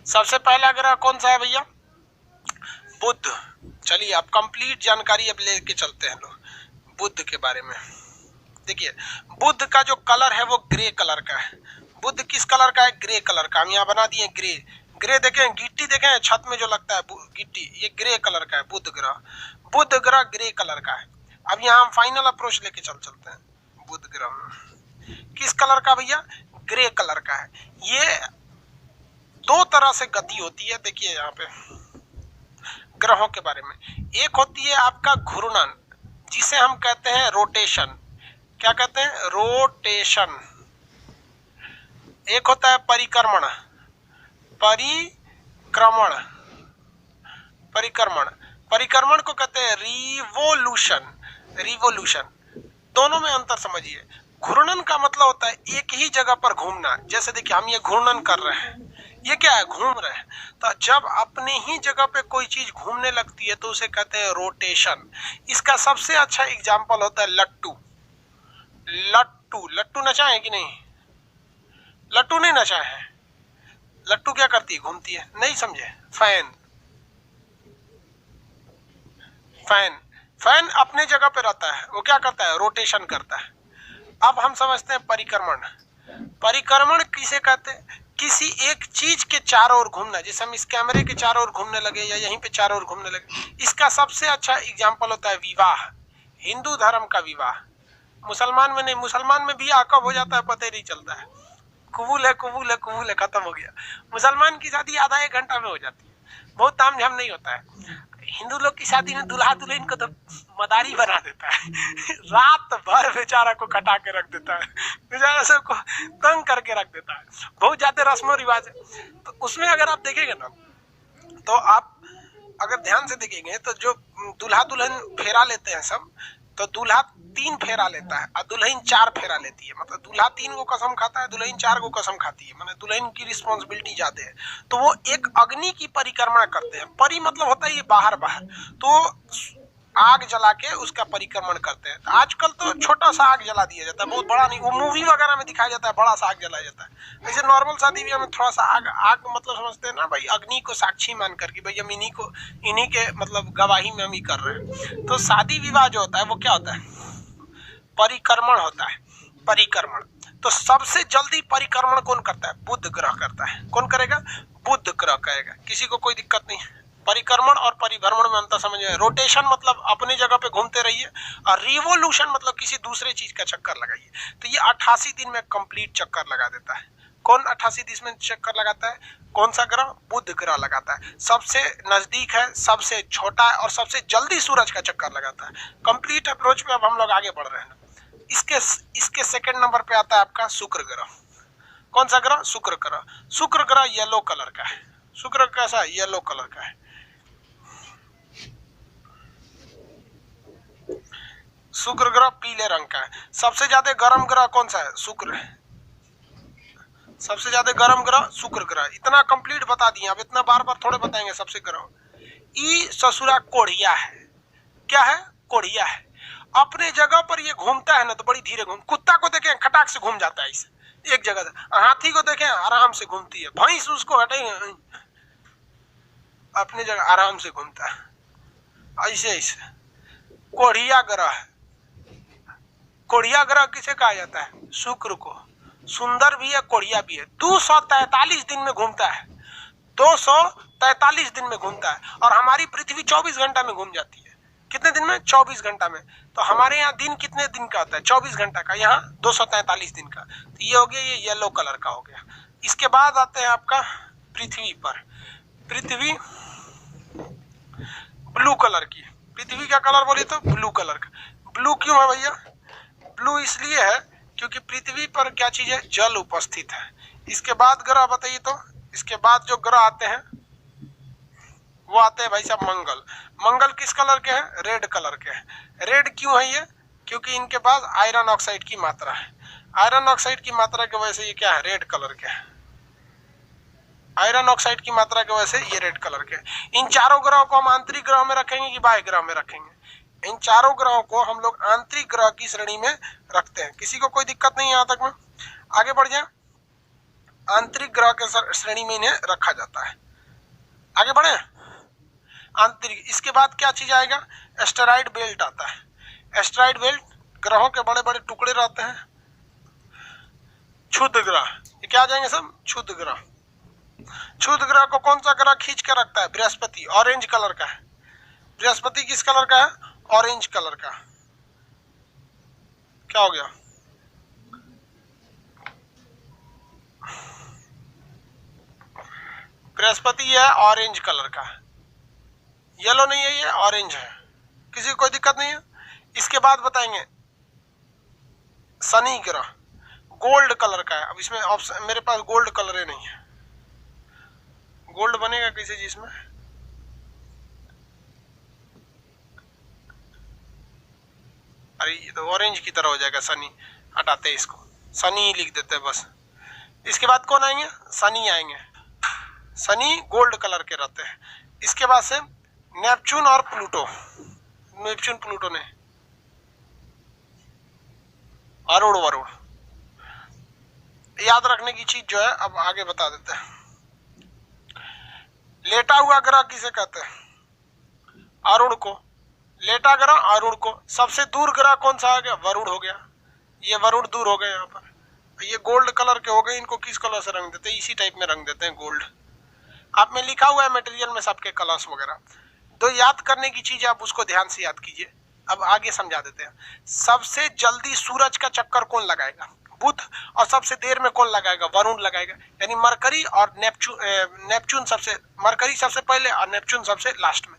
सबसे पहला ग्रह कौन सा है भैया? बुध। चलिए अब कंप्लीट जानकारी अब लेके चलते हैं लोग बुध के बारे में। देखिए बुध का जो कलर है वो ग्रे कलर का है। बुध किस कलर का है? ग्रे कलर का। हम यहाँ बना दिए ग्रे। ग्रे देखें, गिट्टी देखें छत में जो लगता है गिट्टी, ये ग्रे कलर का है बुध ग्रह। बुध ग्रह ग्रे कलर का है। अब यहाँ हम फाइनल अप्रोच लेके चलते हैं। बुध ग्रह में किस कलर का भैया? ग्रे कलर का है। ये दो तरह से गति होती है। देखिए यहाँ पे ग्रहों के बारे में, एक होती है आपका घूर्णन, जिसे हम कहते हैं रोटेशन। क्या कहते हैं? रोटेशन। एक होता है परिक्रमण। परिक्रमण परिक्रमण परिक्रमण को कहते हैं रिवोल्यूशन। रिवोल्यूशन, दोनों में अंतर समझिए। घूर्णन का मतलब होता है एक ही जगह पर घूमना। जैसे देखिए हम ये घूर्णन कर रहे हैं, ये क्या है? घूम रहे हैं। तो जब अपने ही जगह पे कोई चीज घूमने लगती है तो उसे कहते हैं रोटेशन। इसका सबसे अच्छा एग्जाम्पल होता है लट्टू। लट्टू, लट्टू नचा है कि नहीं? लट्टू नहीं नचा है। लट्टू क्या करती है? घूमती है। नहीं समझे? फैन। फैन, फैन अपने जगह पे रहता है, वो क्या करता है? रोटेशन करता है। अब हम समझते हैं परिक्रमण। परिक्रमण किसे कहते हैं? किसी एक चीज के चारों ओर घूमना। जैसे हम इस कैमरे के चारों ओर घूमने लगे या यहीं पे चारों ओर घूमने लगे। इसका सबसे अच्छा एग्जाम्पल होता है विवाह। हिंदू धर्म का विवाह। मुसलमान में नहीं, मुसलमान में भी कब हो जाता है पता ही नहीं चलता है। कबूल है कबूल है कबूल है, खत्म हो गया। मुसलमान की शादी आधा एक घंटा में हो जाती है, बहुत ताम झाम नहीं होता है। हिंदू लोग की शादी में दूल्हा दुल्हन को तो मदारी बना देता है रात भर बेचारा को कटा के रख देता है, बेचारा सबको तंग करके रख देता है। बहुत ज्यादा रस्मों रिवाज है। तो उसमें अगर आप देखेंगे ना, तो आप अगर ध्यान से देखेंगे तो जो दूल्हा दुल्हन फेरा लेते हैं सब, तो दूल्हा 3 फेरा लेता है और दुल्हन 4 फेरा लेती है। मतलब दूल्हा 3 को कसम खाता है, दुल्हन 4 को कसम खाती है। मतलब दुल्हन की रिस्पॉन्सिबिलिटी ज्यादा है। तो वो एक अग्नि की परिक्रमा करते हैं। परि मतलब होता है ये बाहर बाहर, तो आग जला के उसका परिक्रमण करते हैं। आजकल तो छोटा सा आग जला दिया जाता है, बहुत बड़ा नहीं। वो मूवी वगैरह में दिखाया जाता है बड़ा सा आग जलाया जाता है। ऐसे नॉर्मल शादी भी हमें थोड़ा सा आग आग मतलब समझते हैं ना भाई, अग्नि को साक्षी मान करके भाई हम इन्हीं के मतलब गवाही में हम ही कर रहे हैं। तो शादी विवाह जो होता है वो क्या होता है? परिक्रमण होता है। परिक्रमण। तो सबसे जल्दी परिक्रमण कौन करता है? बुध ग्रह करता है। कौन करेगा? बुध ग्रह करेगा। किसी को कोई दिक्कत नहीं है। परिक्रमण और परिभ्रमण में अंतर समझिए। रोटेशन मतलब अपनी जगह पे घूमते रहिए, और रिवोल्यूशन मतलब किसी दूसरे चीज का चक्कर लगाइए। तो ये 88 दिन में कंप्लीट चक्कर लगा देता है। कौन 88 दिन में चक्कर लगाता है? कौन सा ग्रह? बुध ग्रह लगाता है। सबसे नजदीक है, सबसे छोटा है और सबसे जल्दी सूरज का चक्कर लगाता है। कंप्लीट अप्रोच पे अब हम लोग आगे बढ़ रहे हैं। इसके सेकंड नंबर पे आता है आपका शुक्र ग्रह। कौन सा ग्रह? शुक्र ग्रह। शुक्र ग्रह येलो कलर का है। शुक्र कैसा? येलो कलर का है। शुक्र ग्रह पीले रंग का है। सबसे ज्यादा गर्म ग्रह कौन सा है? शुक्र है। सबसे ज्यादा गर्म ग्रह शुक्र ग्रह। इतना कंप्लीट बता दिए, अब इतना बार बार थोड़े बताएंगे सबसे ग्रह। ई ससुरा कोढ़िया है। क्या है? कोढ़िया है। अपने जगह पर ये घूमता है ना तो बड़ी धीरे घूम। कुत्ता को देखें खटाक से घूम जाता है इसे एक जगह से। हाथी को देखें आराम से घूमती है। भैंस उसको हटे अपने जगह आराम से घूमता है। ऐसे ऐसे कोढ़िया ग्रह है। कोढ़िया ग्रह किसे कहा जाता है? शुक्र को। सुंदर भी है, कोढ़िया भी है। 243 दिन में घूमता है। 243 दिन में घूमता है। और हमारी पृथ्वी 24 घंटा में घूम जाती है। कितने दिन में? 24 घंटा में। तो हमारे यहाँ दिन कितने दिन का होता है? 24 घंटा का। यहाँ 243 दिन का। तो ये हो गया, ये येलो कलर का हो गया। इसके बाद आते हैं आपका पृथ्वी पर। पृथ्वी ब्लू कलर की। पृथ्वी का कलर बोले तो ब्लू कलर का। ब्लू क्यों है भैया? ब्लू इसलिए है क्योंकि पृथ्वी पर क्या चीज है? जल उपस्थित है। इसके बाद ग्रह बताइए तो। इसके बाद जो ग्रह आते हैं वो आते हैं भाई साहब मंगल। मंगल किस कलर के हैं? रेड कलर के हैं। रेड क्यों है ये? क्योंकि इनके पास आयरन ऑक्साइड की मात्रा है। आयरन ऑक्साइड की मात्रा की वजह से ये क्या है? रेड कलर के है। आयरन ऑक्साइड की मात्रा की वजह से ये रेड कलर के। इन चारों ग्रहों को हम आंतरिक ग्रह में रखेंगे कि बाह्य ग्रह में रखेंगे? इन चारों ग्रहों को हम लोग आंतरिक ग्रह की श्रेणी में रखते हैं। किसी को कोई दिक्कत नहीं है यहाँ तक में? आगे बढ़ जाए। आंतरिक ग्रह के श्रेणी में इन्हें रखा जाता है। आगे बढ़े, आंतरिक। इसके बाद क्या चीज आएगा, एस्टेरॉइड बेल्ट आता है। एस्टेरॉइड बेल्ट ग्रहों के बड़े बड़े टुकड़े रहते हैं। क्षुद्र ग्रह, ये क्या आ जाएंगे सब, क्षुद्र ग्रह। क्षुद्र ग्रह को कौन सा ग्रह खींच के रखता है, बृहस्पति, ऑरेंज कलर का है। बृहस्पति किस कलर का है, ऑरेंज कलर का। क्या हो गया, बृहस्पति है ऑरेंज कलर का, येलो नहीं है, ये ऑरेंज है। किसी को कोई दिक्कत नहीं है। इसके बाद बताएंगे शनि ग्रह, गोल्ड कलर का है। अब इसमें ऑप्शन, मेरे पास गोल्ड कलर ही नहीं है। गोल्ड बनेगा किसी चीज में, अरे ये तो ऑरेंज की तरह हो जाएगा। शनि हटाते हैं इसको, शनि लिख देते हैं बस। इसके बाद कौन आएंगे, शनि आएंगे। शनि गोल्ड कलर के रहते हैं। इसके बाद से नेपच्यून और प्लूटो, नेपच्यून प्लूटो ने, अरुण वरुण। याद रखने की चीज जो है अब आगे बता देते हैं। लेटा हुआ ग्रह किसे कहते हैं, अरुण को। लेटा ग्रह अरुण को। सबसे दूर ग्रह कौन सा आ गया, वरुण हो गया। ये वरुण दूर हो गए यहाँ पर। ये गोल्ड कलर के हो गए, इनको किस कलर से रंग देते हैं, इसी टाइप में रंग देते हैं, गोल्ड। आप में लिखा हुआ है मटेरियल में सबके कलर्स वगैरह। तो याद करने की चीज आप उसको ध्यान से याद कीजिए। अब आगे समझा देते हैं। सबसे जल्दी सूरज का चक्कर कौन लगाएगा, बुध। और सबसे देर में कौन लगाएगा, वरुण लगाएगा। यानी मरकरी और नेपच्यून सबसे, मरकरी सबसे पहले और नेपच्यून सबसे लास्ट में।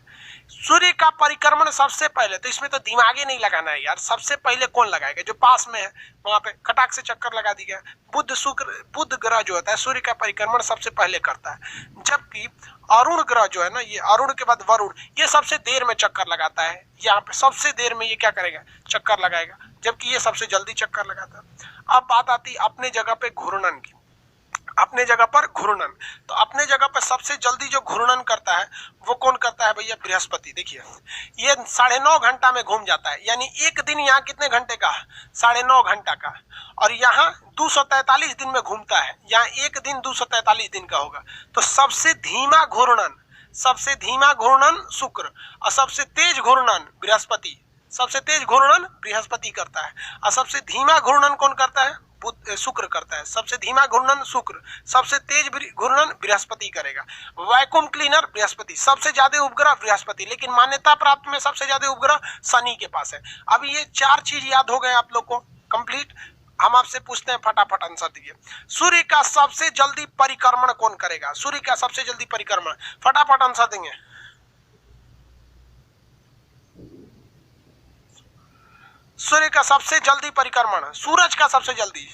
सूर्य का परिक्रमण सबसे पहले, तो इसमें तो दिमाग ही नहीं लगाना है यार। सबसे पहले कौन लगाएगा, जो पास में है वहां पे खटाक से चक्कर लगा दी गया। बुध शुक्र, बुध ग्रह जो होता है सूर्य का परिक्रमण सबसे पहले करता है। जबकि अरुण ग्रह जो है ना, ये अरुण के बाद वरुण, ये सबसे देर में चक्कर लगाता है। यहाँ पे सबसे देर में ये क्या करेगा, चक्कर लगाएगा, जबकि ये सबसे जल्दी चक्कर लगाता है। अब बात आती है अपने जगह पे घूर्णन की। अपने जगह पर घूर्णन, तो अपने जगह पर सबसे जल्दी जो घूर्णन करता है वो कौन करता है भैया, बृहस्पति। देखिए ये 9.5 घंटा में घूम जाता है। यानी एक दिन यहाँ कितने घंटे का, 9.5 घंटा का। और यहाँ 243 दिन में घूमता है। यहाँ एक दिन 243 दिन का होगा। तो सबसे धीमा घूर्णन, सबसे धीमा घूर्णन शुक्र, और सबसे तेज घूर्णन बृहस्पति। सबसे तेज घूर्णन बृहस्पति करता है, और सबसे धीमा घूर्णन कौन करता है, शुक्र करता है। सबसे धीमा घूर्णन शुक्र, सबसे तेज घूर्णन बृहस्पति करेगा। वैक्यूम क्लीनर बृहस्पति, सबसे ज्यादा उपग्रह बृहस्पति, लेकिन मान्यता प्राप्त में सबसे ज्यादा उपग्रह शनि के पास है। अब ये 4 चीज याद हो गए आप लोग को कंप्लीट। हम आपसे पूछते हैं, फटाफट आंसर दीजिए। सूर्य का सबसे जल्दी परिक्रमण कौन करेगा, सूर्य का सबसे जल्दी परिक्रमण, फटाफट आंसर देंगे। सूर्य का सबसे जल्दी परिक्रमण, सूरज का सबसे जल्दी,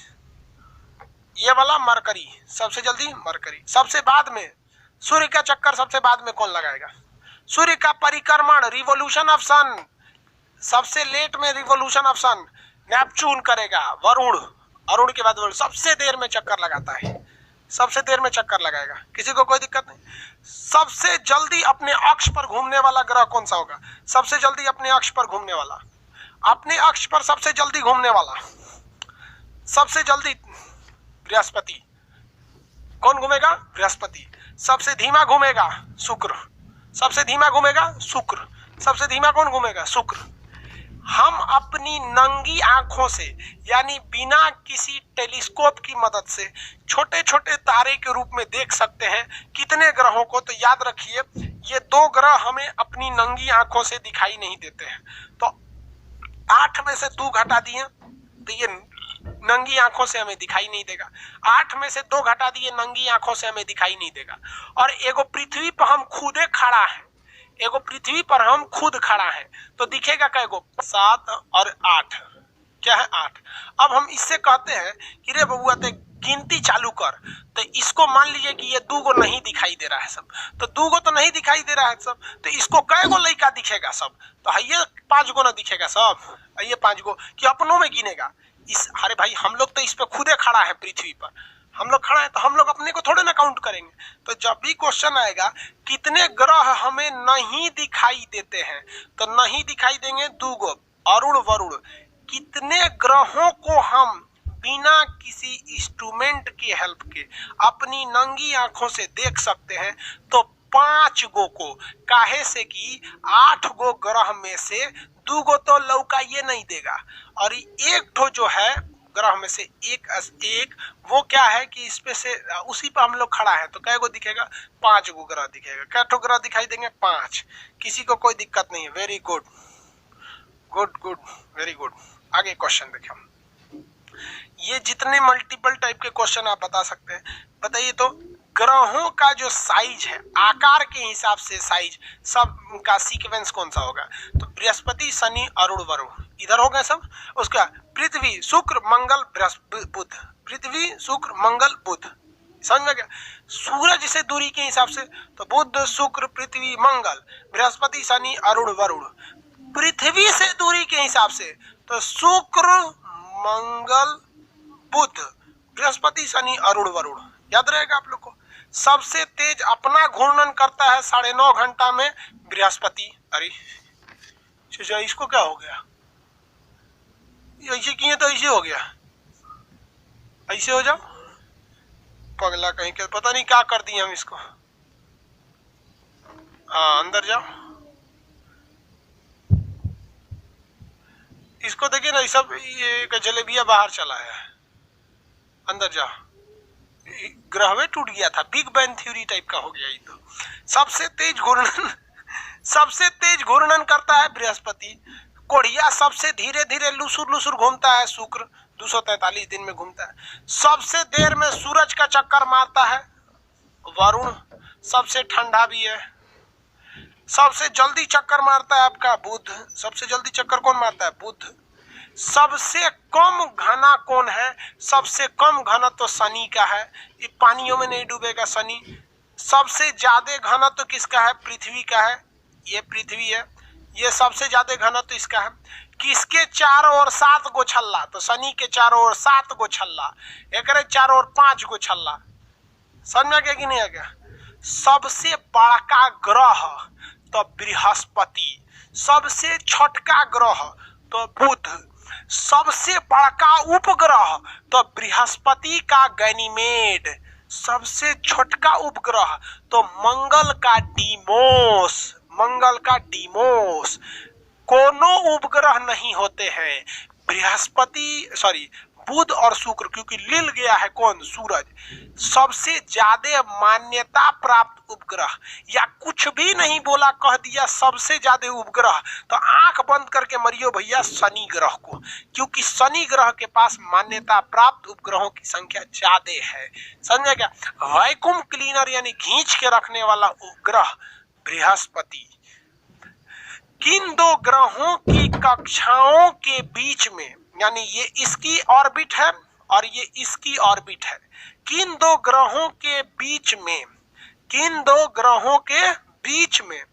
ये वाला मरकरी, सबसे जल्दी मरकरी। सबसे बाद में सूर्य का चक्कर सबसे बाद में कौन लगाएगा, सूर्य का परिक्रमण, रिवोल्यूशन ऑफ सन, सबसे लेट में रिवोल्यूशन ऑफ सन नेपच्यून करेगा। वरुण, अरुण के बाद वरुण सबसे देर में चक्कर लगाता है, सबसे देर में चक्कर लगाएगा, किसी को कोई दिक्कत नहीं। सबसे जल्दी अपने अक्ष पर घूमने वाला ग्रह कौन सा होगा, सबसे जल्दी अपने अक्ष पर घूमने वाला, अपने अक्ष पर सबसे जल्दी घूमने वाला, सबसे जल्दी बृहस्पति। कौन घूमेगा, बृहस्पति। सबसे धीमा घूमेगा शुक्र, सबसे धीमा घूमेगा शुक्र। सबसे धीमा कौन घूमेगा, शुक्र। हम अपनी नंगी आंखों से, यानी बिना किसी टेलीस्कोप की मदद से छोटे छोटे तारे के रूप में देख सकते हैं कितने ग्रहों को। तो याद रखिए ये 2 ग्रह हमें अपनी नंगी आंखों से दिखाई नहीं देते हैं। तो 8 में से 2 घटा दिए तो ये नंगी आंखों से हमें दिखाई नहीं देगा। 8 में से 2 घटा दिए, नंगी आंखों से हमें दिखाई नहीं देगा। और एगो पृथ्वी पर हम खुदे खड़ा है, एगो पृथ्वी पर हम खुद खड़ा है, तो दिखेगा कैगो, 7 और 8, क्या है 8। अब हम इससे कहते हैं कि रे बबुआ ते गिनती चालू कर, तो इसको मान लीजिए कि ये 2 गो नहीं दिखाई दे रहा है सब, तो 2 गो तो नहीं दिखाई दे रहा है सब, तो इसको कै गो लड़का दिखेगा सब, तो ये 5 गो ना दिखेगा सब, ये 5 गो कि अपनों में गिनेगा इस। अरे भाई हम लोग तो इस पे खुदे खड़ा है, पृथ्वी पर हम लोग खड़ा है, तो हम लोग अपने को थोड़े ना काउंट करेंगे। तो जब भी क्वेश्चन आएगा कितने ग्रह हमें नहीं दिखाई देते हैं, तो नहीं दिखाई देंगे 2 गो, अरुण वरुण। कितने ग्रहों को हम बिना किसी इंस्ट्रूमेंट की हेल्प के अपनी नंगी आंखों से देख सकते हैं, तो 5 गो को, काहे से कि 8 गो ग्रह में से 2 गो तो लौका ये नहीं देगा, और एक ठो जो है ग्रह में से एक वो क्या है कि इस पे से उसी पर हम लोग खड़ा है, तो कै गो दिखेगा? 5 गो ग्रह दिखेगा। कै ठो ग्रह दिखाई देंगे? 5। किसी को कोई दिक्कत नहीं है। Very good good good, very good. आगे क्वेश्चन देखें हम। ये जितने मल्टीपल टाइप के क्वेश्चन आप बता सकते हैं। बताइए तो ग्रहों का जो साइज है, आकार के हिसाब से साइज सब का सीक्वेंस कौन सा होगा? तो बृहस्पति, शनि, अरुण, वरुण इधर हो गए सब। उसका पृथ्वी, शुक्र, मंगल, बृहस्पति, बुध। पृथ्वी, शुक्र, मंगल, बुध। समझ में गया? सूरज से दूरी के हिसाब से तो बुध, शुक्र, पृथ्वी, मंगल, बृहस्पति, शनि, अरुण, वरुण। पृथ्वी से दूरी के हिसाब से तो शुक्र, मंगल, बुध, बृहस्पति, शनि, अरुण, वरुण। याद रहेगा आप लोग को। सबसे तेज अपना घूर्णन करता है 9.5 घंटा में बृहस्पति। अरे इसको क्या हो गया? ऐसे किए तो ऐसे हो गया। ऐसे हो जाओ, पगला कहीं के, पता नहीं क्या कर दिए हम इसको। हाँ, अंदर जाओ। इसको देखिए ना, सब ये जलेबिया बाहर चला है। अंदर जाओ। ग्रहवे टूट गया था, बिग बैंग थ्योरी टाइप का हो गया ये तो। सबसे तेज घूर्णन करता है बृहस्पति। कोढ़िया सबसे धीरे धीरे लुसुर लुसुर घूमता है शुक्र, 243 दिन में घूमता है। सबसे देर में सूरज का चक्कर मारता है वरुण, सबसे ठंडा भी है। सबसे जल्दी चक्कर मारता है आपका बुध। सबसे जल्दी चक्कर कौन मारता है? बुध। सबसे कम घना कौन है? सबसे कम घना तो शनि का है, ये पानियों में नहीं डूबेगा शनि। सबसे ज्यादा घना तो किसका है? पृथ्वी का है, ये पृथ्वी है। ये सबसे ज्यादा घना तो इसका है। किसके चारों ओर 7 गो छल्ला? तो शनि के चारों ओर 7 गो छल्ला, एक चारों ओर 5 गो छल्ला। समझ में आ गया कि नहीं आ गया? सबसे बड़का ग्रह तो बृहस्पति, सबसे छोटका ग्रह तो बुध, सबसे बड़का उपग्रह तो बृहस्पति का गैनीमेड, सबसे छोटका उपग्रह तो मंगल का डीमोस, मंगल का डीमोस। कोनो उपग्रह नहीं होते हैं बृहस्पति बुध और शुक्र, क्योंकि लिल गया है कौन? सूरज। सबसे ज्यादा मान्यता प्राप्त उपग्रह, या कुछ भी नहीं बोला, कह दिया सबसे ज्यादा उपग्रह, तो आंख बंद करके मरियो भैया शनि ग्रह को, क्योंकि शनि ग्रह के पास मान्यता प्राप्त उपग्रहों की संख्या ज्यादा है। समझे क्या? वैक्यूम क्लीनर यानी खींच के रखने वाला उपग्रह बृहस्पति। किन 2 ग्रहों की कक्षाओं के बीच में, यानी ये इसकी ऑर्बिट है और ये इसकी ऑर्बिट है, किन 2 ग्रहों के बीच में, किन 2 ग्रहों के बीच में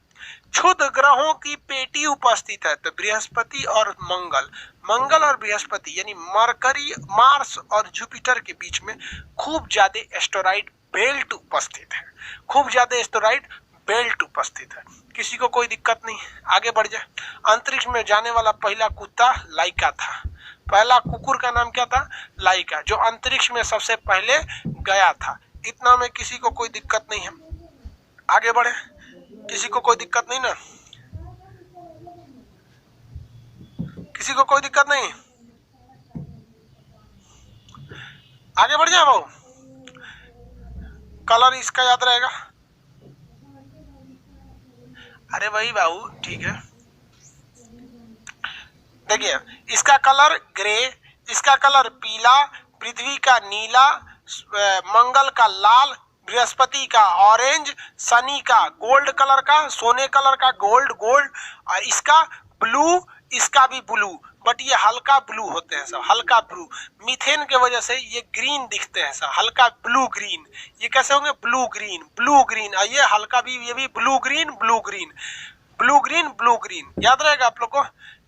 क्षुद्र ग्रहों की पेटी उपस्थित है? तो बृहस्पति और मंगल, मंगल और बृहस्पति यानी मरकरी, मार्स और जुपिटर के बीच में खूब ज्यादा एस्टेरॉइड बेल्ट उपस्थित है, खूब ज्यादा एस्टेरॉइड बेल्ट उपस्थित है। किसी को कोई दिक्कत नहीं, आगे बढ़ जाए। अंतरिक्ष में जाने वाला पहला कुत्ता लाइका था। पहला कुकुर का नाम क्या था? लाइका, जो अंतरिक्ष में सबसे पहले गया था। इतना में किसी को कोई दिक्कत नहीं है, आगे बढ़े। किसी को कोई दिक्कत नहीं ना? किसी को कोई दिक्कत नहीं? आगे बढ़ जाए भाऊ। कलर इसका याद रहेगा? अरे भाई बाबू ठीक है। देखिए इसका कलर ग्रे, इसका कलर पीला, पृथ्वी का नीला, मंगल का लाल, बृहस्पति का ऑरेंज, शनि का गोल्ड कलर का, सोने कलर का गोल्ड, और इसका ब्लू, इसका भी ब्लू, बट ये हल्का ब्लू होते हैं सब, हल्का ब्लू। मीथेन के वजह से ये ग्रीन दिखते हैं सब, हल्का ब्लू ग्रीन। ये कैसे होंगे? Blue green, blue green. और ये हल्का भी, ये भी blue green, blue green, blue green, blue green. याद रहेगा आप लोग को?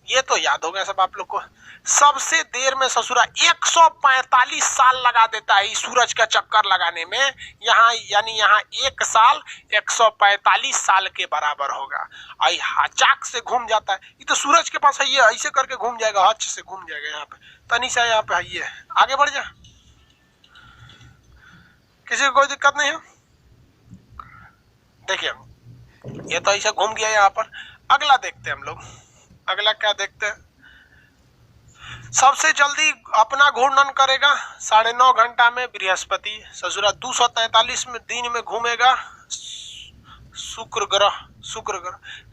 ये तो याद हो गया सब आप लोग को। सबसे देर में ससुरा 145 साल लगा देता है इस सूरज का चक्कर लगाने में। यहाँ यानी यहाँ 1 साल 145 साल के बराबर होगा। आई हचाक से घूम जाता है। ये तो सूरज के पास है, ये ऐसे करके घूम जाएगा, हच से घूम जाएगा। यहाँ पे तनिषा यहाँ पे है, ये आगे बढ़ जा, किसी को कोई दिक्कत नहीं है। देखिए ये तो ऐसे घूम गया यहाँ पर। अगला देखते हैं हम लोग, अगला क्या देखते हैं। सबसे जल्दी अपना घूर्णन करेगा 9.5 घंटा में बृहस्पति, ससुरा 243 में दिन में घूमेगा शुक्र ग्रह।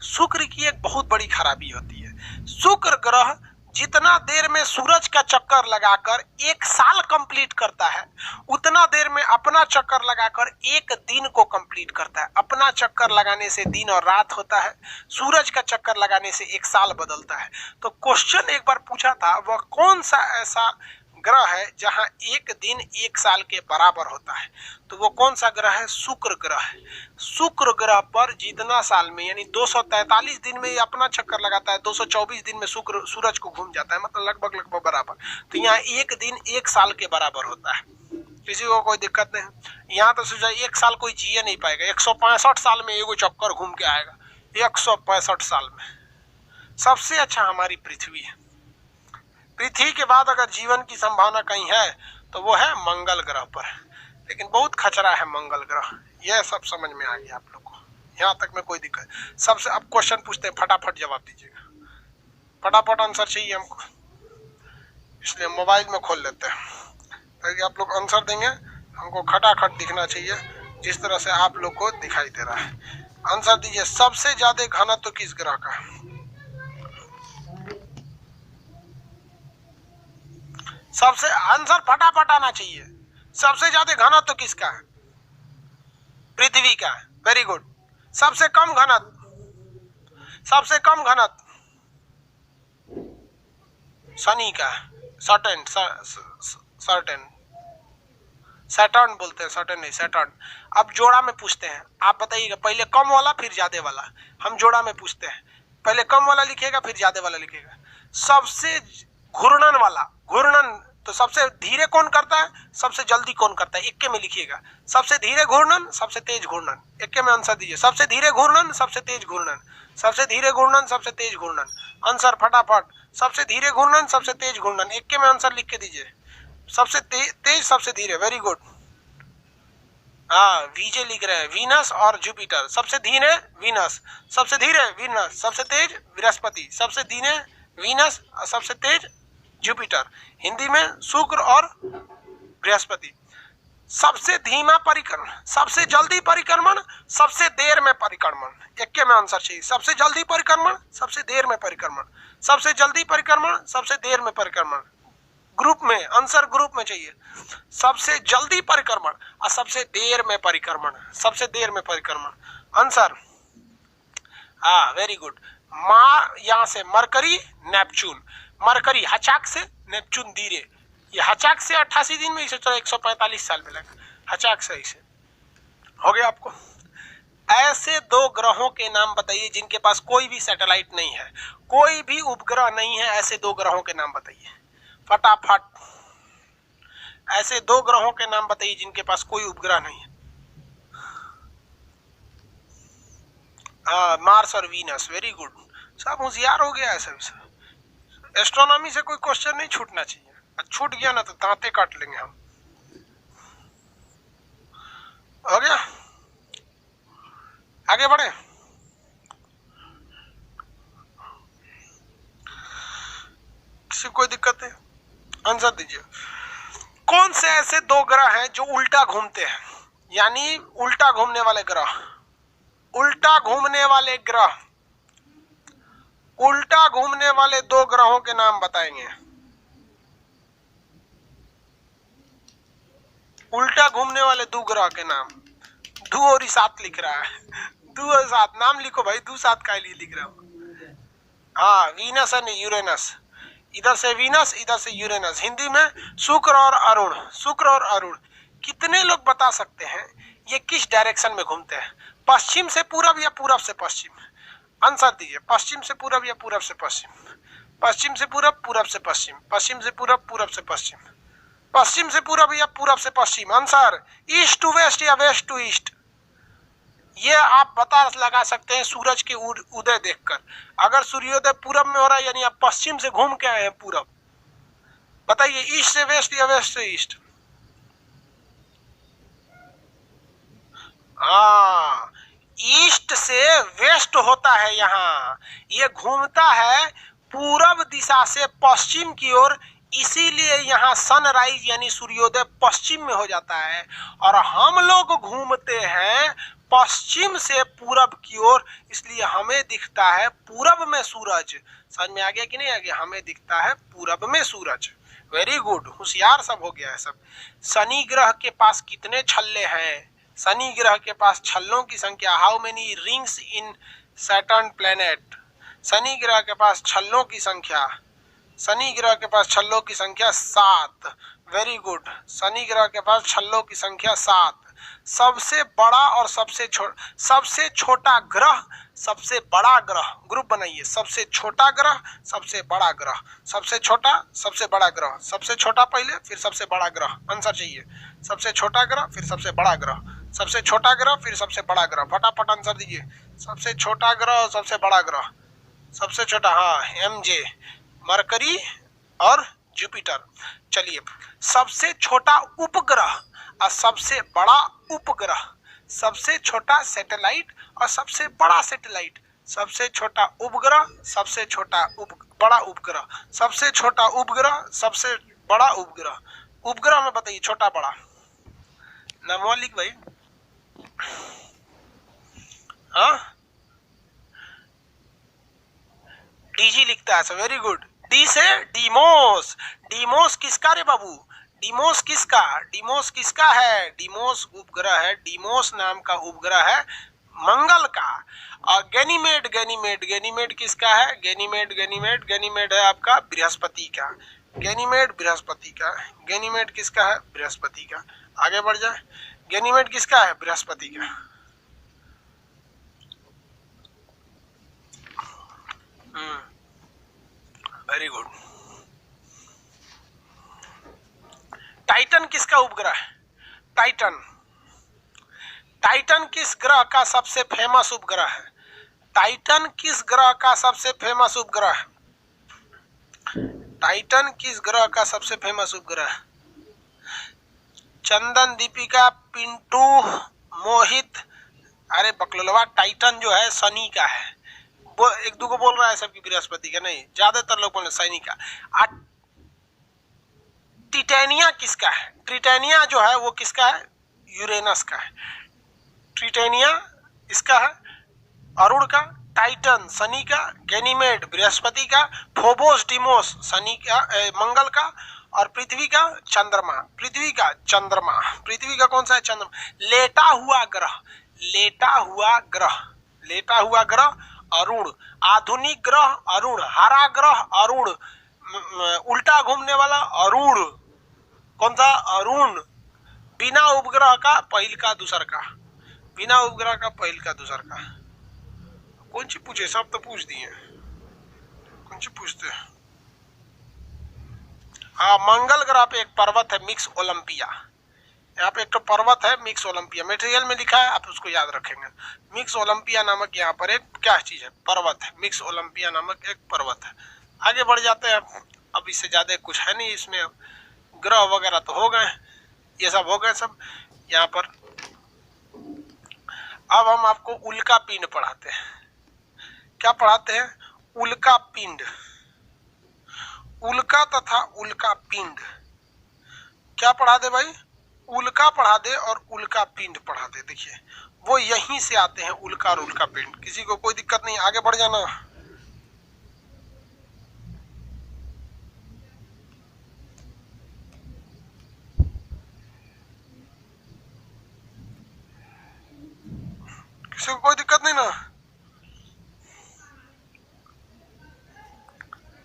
शुक्र की एक बहुत बड़ी खराबी होती है, शुक्र ग्रह जितना देर में सूरज का चक्कर लगाकर 1 साल कंप्लीट करता है, उतना देर में अपना चक्कर लगाकर 1 दिन को कंप्लीट करता है। अपना चक्कर लगाने से दिन और रात होता है, सूरज का चक्कर लगाने से 1 साल बदलता है। तो क्वेश्चन एक बार पूछा था, वह कौन सा ऐसा ग्रह है जहां 1 दिन 1 साल के बराबर होता है? तो वो कौन सा ग्रह है? शुक्र ग्रह। शुक्र ग्रह पर जितना साल में यानी 243 दिन में ये अपना चक्कर लगाता है, 224 दिन में शुक्र सूरज को घूम जाता है, मतलब लगभग बराबर। तो यहाँ 1 दिन 1 साल के बराबर होता है, किसी को कोई दिक्कत नहीं। यहाँ तो सोचा 1 साल कोई जिए नहीं पाएगा, 165 साल में एगो चक्कर घूम के आएगा, 165 साल में। सबसे अच्छा हमारी पृथ्वी है। पृथ्वी के बाद अगर जीवन की संभावना कहीं है तो वो है मंगल ग्रह पर, लेकिन बहुत खतरा है मंगल ग्रह। यह सब समझ में आ गया आप लोग को, यहाँ तक में कोई दिक्कत? सबसे अब क्वेश्चन पूछते हैं, फटाफट जवाब दीजिएगा, फटाफट आंसर चाहिए हमको, इसलिए मोबाइल में खोल लेते हैं ताकि आप लोग आंसर देंगे, हमको खटाखट दिखना चाहिए जिस तरह से आप लोग को दिखाई दे रहा है। आंसर दीजिए, सबसे ज्यादा घनत्व तो किस ग्रह का है? सबसे आंसर फटाफट आना चाहिए। सबसे ज्यादा घनत्व तो किसका है? पृथ्वी का। Very good. सबसे कम घनत्व, सबसे कम घनत्व शनि का। सैटर्न बोलते हैं, सैटर्न नहीं, सैटर्न। अब जोड़ा में पूछते हैं, आप बताइएगा, पहले कम वाला फिर ज्यादा वाला। हम जोड़ा में पूछते हैं, पहले कम वाला लिखेगा फिर ज्यादा वाला लिखेगा। सबसे घूर्णन वाला, घूर्णन तो सबसे धीरे कौन करता है, सबसे जल्दी कौन करता है? इक्के में लिखिएगा, सबसे धीरे घूर्णन, सबसे तेज घूर्णन। इक्के में आंसर दीजिए, सबसे धीरे घूर्णन, सबसे तेज घूर्णन, सबसे धीरे घूर्णन, सबसे तेज घूर्णन। आंसर फटाफट, सबसे धीरे घूर्णन, सबसे तेज घूर्णन। इक्के में आंसर लिख के दीजिए, सबसे तेज सबसे धीरे। Very good. हाँ, वीजे लिख रहे हैं, वीनस और जुपिटर। सबसे धीरे वीनस, सबसे धीरे वीनस, सबसे तेज बृहस्पति, सबसे धीरे वीनस, सबसे तेज जुपिटर। हिंदी में शुक्र और बृहस्पति। सबसे धीमा परिक्रमण, सबसे जल्दी परिक्रमण, सबसे देर में परिक्रमण। एक के में आंसर चाहिए, सबसे जल्दी परिक्रमण, सबसे देर में परिक्रमण, सबसे जल्दी परिक्रमण, सबसे देर में परिक्रमण। ग्रुप में आंसर, ग्रुप में चाहिए, सबसे जल्दी परिक्रमण और सबसे देर में परिक्रमण, सबसे देर में परिक्रमण। आंसर हाँ, वेरी गुड। माँ यहाँ से मरकरी, नेपच्यून। मरकरी हचाक से, नेपच्यून धीरे। ये हचाक से 88 दिन में, इसे तो 145 साल में लगा। हचाक से इसे हो गया आपको। ऐसे 2 ग्रहों के नाम बताइए जिनके पास कोई भी सैटेलाइट नहीं है, कोई भी उपग्रह नहीं है। ऐसे 2 ग्रहों के नाम बताइए फटाफट। ऐसे 2 ग्रहों के नाम बताइए जिनके पास कोई उपग्रह नहीं है। मार्स और वीनस। वेरी गुड, सब होशियार हो गया है सभी। एस्ट्रोनॉमी से कोई क्वेश्चन नहीं छूटना चाहिए, छूट गया ना तो दांते काट लेंगे हम। हो गया, आगे बढ़े। किसी कोई दिक्कत है? आंसर दीजिए। कौन से ऐसे 2 ग्रह हैं जो उल्टा घूमते हैं, यानी उल्टा घूमने वाले ग्रह? उल्टा घूमने वाले ग्रह, उल्टा घूमने वाले 2 ग्रहों के नाम बताएंगे। उल्टा घूमने वाले 2 ग्रह के नाम। 2 और 7 लिख रहा है, 2 और 7 नाम लिखो भाई, 2 7 का लिए लिख रहा हूँ। हाँ, वीनस एंड यूरेनस, इधर से वीनस, इधर से यूरेनस। हिंदी में शुक्र और अरुण, शुक्र और अरुण। कितने लोग बता सकते हैं ये किस डायरेक्शन में घूमते हैं? पश्चिम से पूरब या पूरब से पश्चिम? आंसर दीजिए, पश्चिम से पूरब या पूरब से पश्चिम? पश्चिम से पूरब, पूरब से पश्चिम, पश्चिम से पूरब, पूरब से पश्चिम, पश्चिम से पूरब या पूरब से पश्चिम। आंसर ईस्ट टू वेस्ट या वेस्ट टू ईस्ट। ये आप पता लगा सकते हैं सूरज के उदय देखकर। अगर सूर्योदय पूरब में हो रहा है यानी आप पश्चिम से घूम के आए हैं पूरब। बताइए ईस्ट से वेस्ट या वेस्ट से ईस्ट। हाँ, ईस्ट से वेस्ट होता है यहाँ, ये घूमता है पूरब दिशा से पश्चिम की ओर, इसीलिए यहाँ सनराइज यानी सूर्योदय पश्चिम में हो जाता है। और हम लोग घूमते हैं पश्चिम से पूरब की ओर, इसलिए हमें दिखता है पूरब में सूरज। समझ में आ गया कि नहीं आ गया? हमें दिखता है पूरब में सूरज। वेरी गुड, होशियार सब हो गया है सब। शनि ग्रह के पास कितने छल्ले हैं? शनि ग्रह के पास छल्लों की संख्या, how many rings in Saturn planet? Shani ग्रह के पास छल्लों की संख्या, शनि ग्रह के पास छल्लों की संख्या 7। वेरी गुड, शनि ग्रह के पास छल्लों की संख्या 7। सबसे बड़ा और सबसे छोटा ग्रह, सबसे बड़ा ग्रह, ग्रुप बनाइए। सबसे छोटा ग्रह, सबसे बड़ा ग्रह, सबसे छोटा, सबसे बड़ा ग्रह, सबसे छोटा पहले फिर सबसे बड़ा ग्रह। आंसर चाहिए। सबसे छोटा ग्रह फिर सबसे बड़ा ग्रह, सबसे छोटा ग्रह फिर सबसे बड़ा ग्रह। फटाफट आंसर दीजिए। सबसे छोटा ग्रह और सबसे बड़ा ग्रह, सबसे छोटा, हाँ MJ, मरकरी और जुपिटर। चलिए, सबसे छोटा उपग्रह और सबसे बड़ा उपग्रह, सबसे छोटा सैटेलाइट और सबसे बड़ा सैटेलाइट, सबसे छोटा उपग्रह, सबसे छोटा बड़ा उपग्रह, सबसे छोटा उपग्रह, सबसे बड़ा उपग्रह। उपग्रह में बताइए छोटा बड़ा नाम लिख भाई। हाँ, डीजी लिखता है। Very good. डी से डीमोस। डीमोस किसका रे बाबू? डीमोस किसका? डीमोस किसका है? डीमोस उपग्रह है। डीमोस नाम का उपग्रह है मंगल का। और गैनीमेड, गैनीमेड, गैनीमेड किसका है? गैनीमेड, गैनीमेड, गैनीमेड है आपका बृहस्पति का। गैनीमेड बृहस्पति का। गैनीमेड किसका है? बृहस्पति का। आगे बढ़ जाए। गैनीमेड किसका है? बृहस्पति का। Very good. टाइटन किसका उपग्रह है? टाइटन। टाइटन किस ग्रह का सबसे फेमस उपग्रह है? टाइटन किस ग्रह का सबसे फेमस उपग्रह है? टाइटन किस ग्रह का सबसे फेमस उपग्रह है? चंदन, दीपिका, पिंटू, मोहित। अरे बकलोलवा, टाइटन जो है शनि का है। वो एक दो को बोल रहा है सबकी बृहस्पति का नहीं, ज्यादातर लोग बोल रहे शनि का। टिटेनिया किसका है? ट्रिटेनिया जो है वो किसका है? यूरेनस का है। ट्रिटेनिया इसका है, अरुण का। टाइटन शनि का, गैनीमेड बृहस्पति का, फोबोस डीमोस शनि का, मंगल का, और पृथ्वी का चंद्रमा। पृथ्वी का चंद्रमा। पृथ्वी का कौन सा है? चंद्रमा। लेटा हुआ ग्रह, लेटा हुआ ग्रह, लेटा हुआ ग्रह अरुण। आधुनिक ग्रह अरुण। हरा ग्रह अरुण। उल्टा घूमने वाला अरुण। कौन सा? अरुण। बिना उपग्रह का पहिल का दूसर का, बिना उपग्रह का पहिल का दूसर का। कौन सी पूछे? सब तो पूछ दिए, कौन सी पूछते हैं? हाँ, मंगल ग्रह पे एक पर्वत है मिक्स ओलंपिया। यहाँ पे एक तो पर्वत है मिक्स ओलंपिया, मटेरियल में लिखा है, आप उसको याद रखेंगे। मिक्स ओलंपिया नामक यहाँ पर एक क्या चीज है? पर्वत है। मिक्स ओलंपिया नामक एक पर्वत है। आगे बढ़ जाते हैं। अब इससे ज्यादा कुछ है नहीं इसमें। ग्रह वगैरह तो हो गए, ये सब हो गए सब यहाँ पर। अब हम आपको उल्का पिंड पढ़ाते हैं। क्या पढ़ाते हैं? उल्का पिंड। उल्का तथा उल्का पिंड। क्या पढ़ा दे भाई? उल्का पढ़ा दे और उल्का पिंड पढ़ा दे। देखिए वो यहीं से आते हैं, उल्का और उल्का पिंड। किसी को कोई दिक्कत नहीं, आगे बढ़ जाना। किसी को कोई दिक्कत नहीं ना?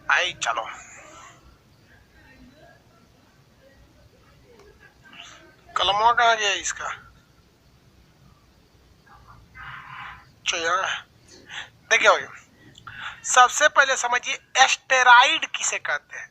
आई चलो। कलमा कहाँ गया इसका? देखिए भाई, सबसे पहले समझिए एस्टेरॉइड किसे कहते हैं।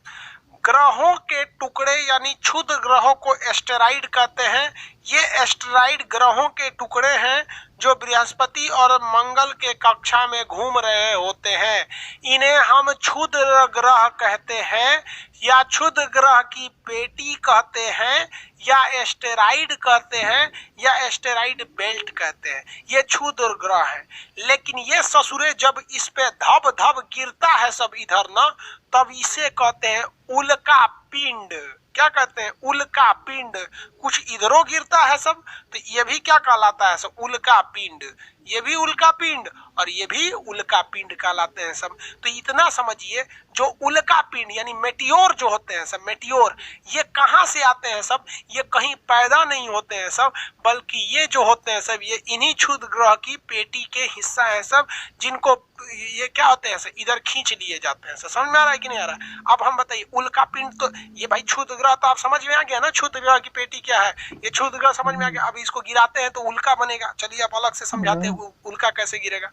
ग्रहों के टुकड़े यानी क्षुद्र ग्रहों को एस्टेरॉइड कहते हैं। ये एस्टेरॉइड ग्रहों के टुकड़े हैं जो बृहस्पति और मंगल के कक्षा में घूम रहे होते हैं। इन्हें हम क्षुद्र ग्रह कहते हैं या क्षुद्र ग्रह की पेटी कहते हैं या एस्टेरॉइड कहते हैं या एस्टेरॉइड बेल्ट कहते हैं। ये क्षुद्र ग्रह है, लेकिन ये ससुरे जब इस पे धब धब गिरता है सब इधर ना, तब इसे कहते हैं उल्का पिंड। क्या कहते हैं? उल्का पिंड। कुछ इधरों गिरता है सब, तो ये भी क्या कहलाता है? सब उल्का पिंड। ये भी उल्का पिंड और ये भी उल्का पिंड कहलाते हैं सब। तो इतना समझिए, जो उल्का पिंड यानी मेटियोर जो होते हैं सब, मेटियोर ये कहाँ से आते हैं सब? ये कहीं पैदा नहीं होते हैं सब, बल्कि ये जो होते हैं सब ये इन्हीं क्षुद्र ग्रह की पेटी के हिस्सा है सब, जिनको ये क्या होते हैं सब इधर खींच लिए जाते हैं सब। समझ में आ रहा है कि नहीं आ रहा है? अब हम बताइए, उल्का पिंड तो ये भाई क्षुद्र ग्रह तो आप समझ में आ गया ना, क्षुद्र ग्रह की पेटी क्या है, ये क्षुद्र ग्रह समझ में आ गया। अब इसको गिराते हैं तो उल्का बनेगा। चलिए आप अलग से समझाते हैं उल्का कैसे गिरेगा।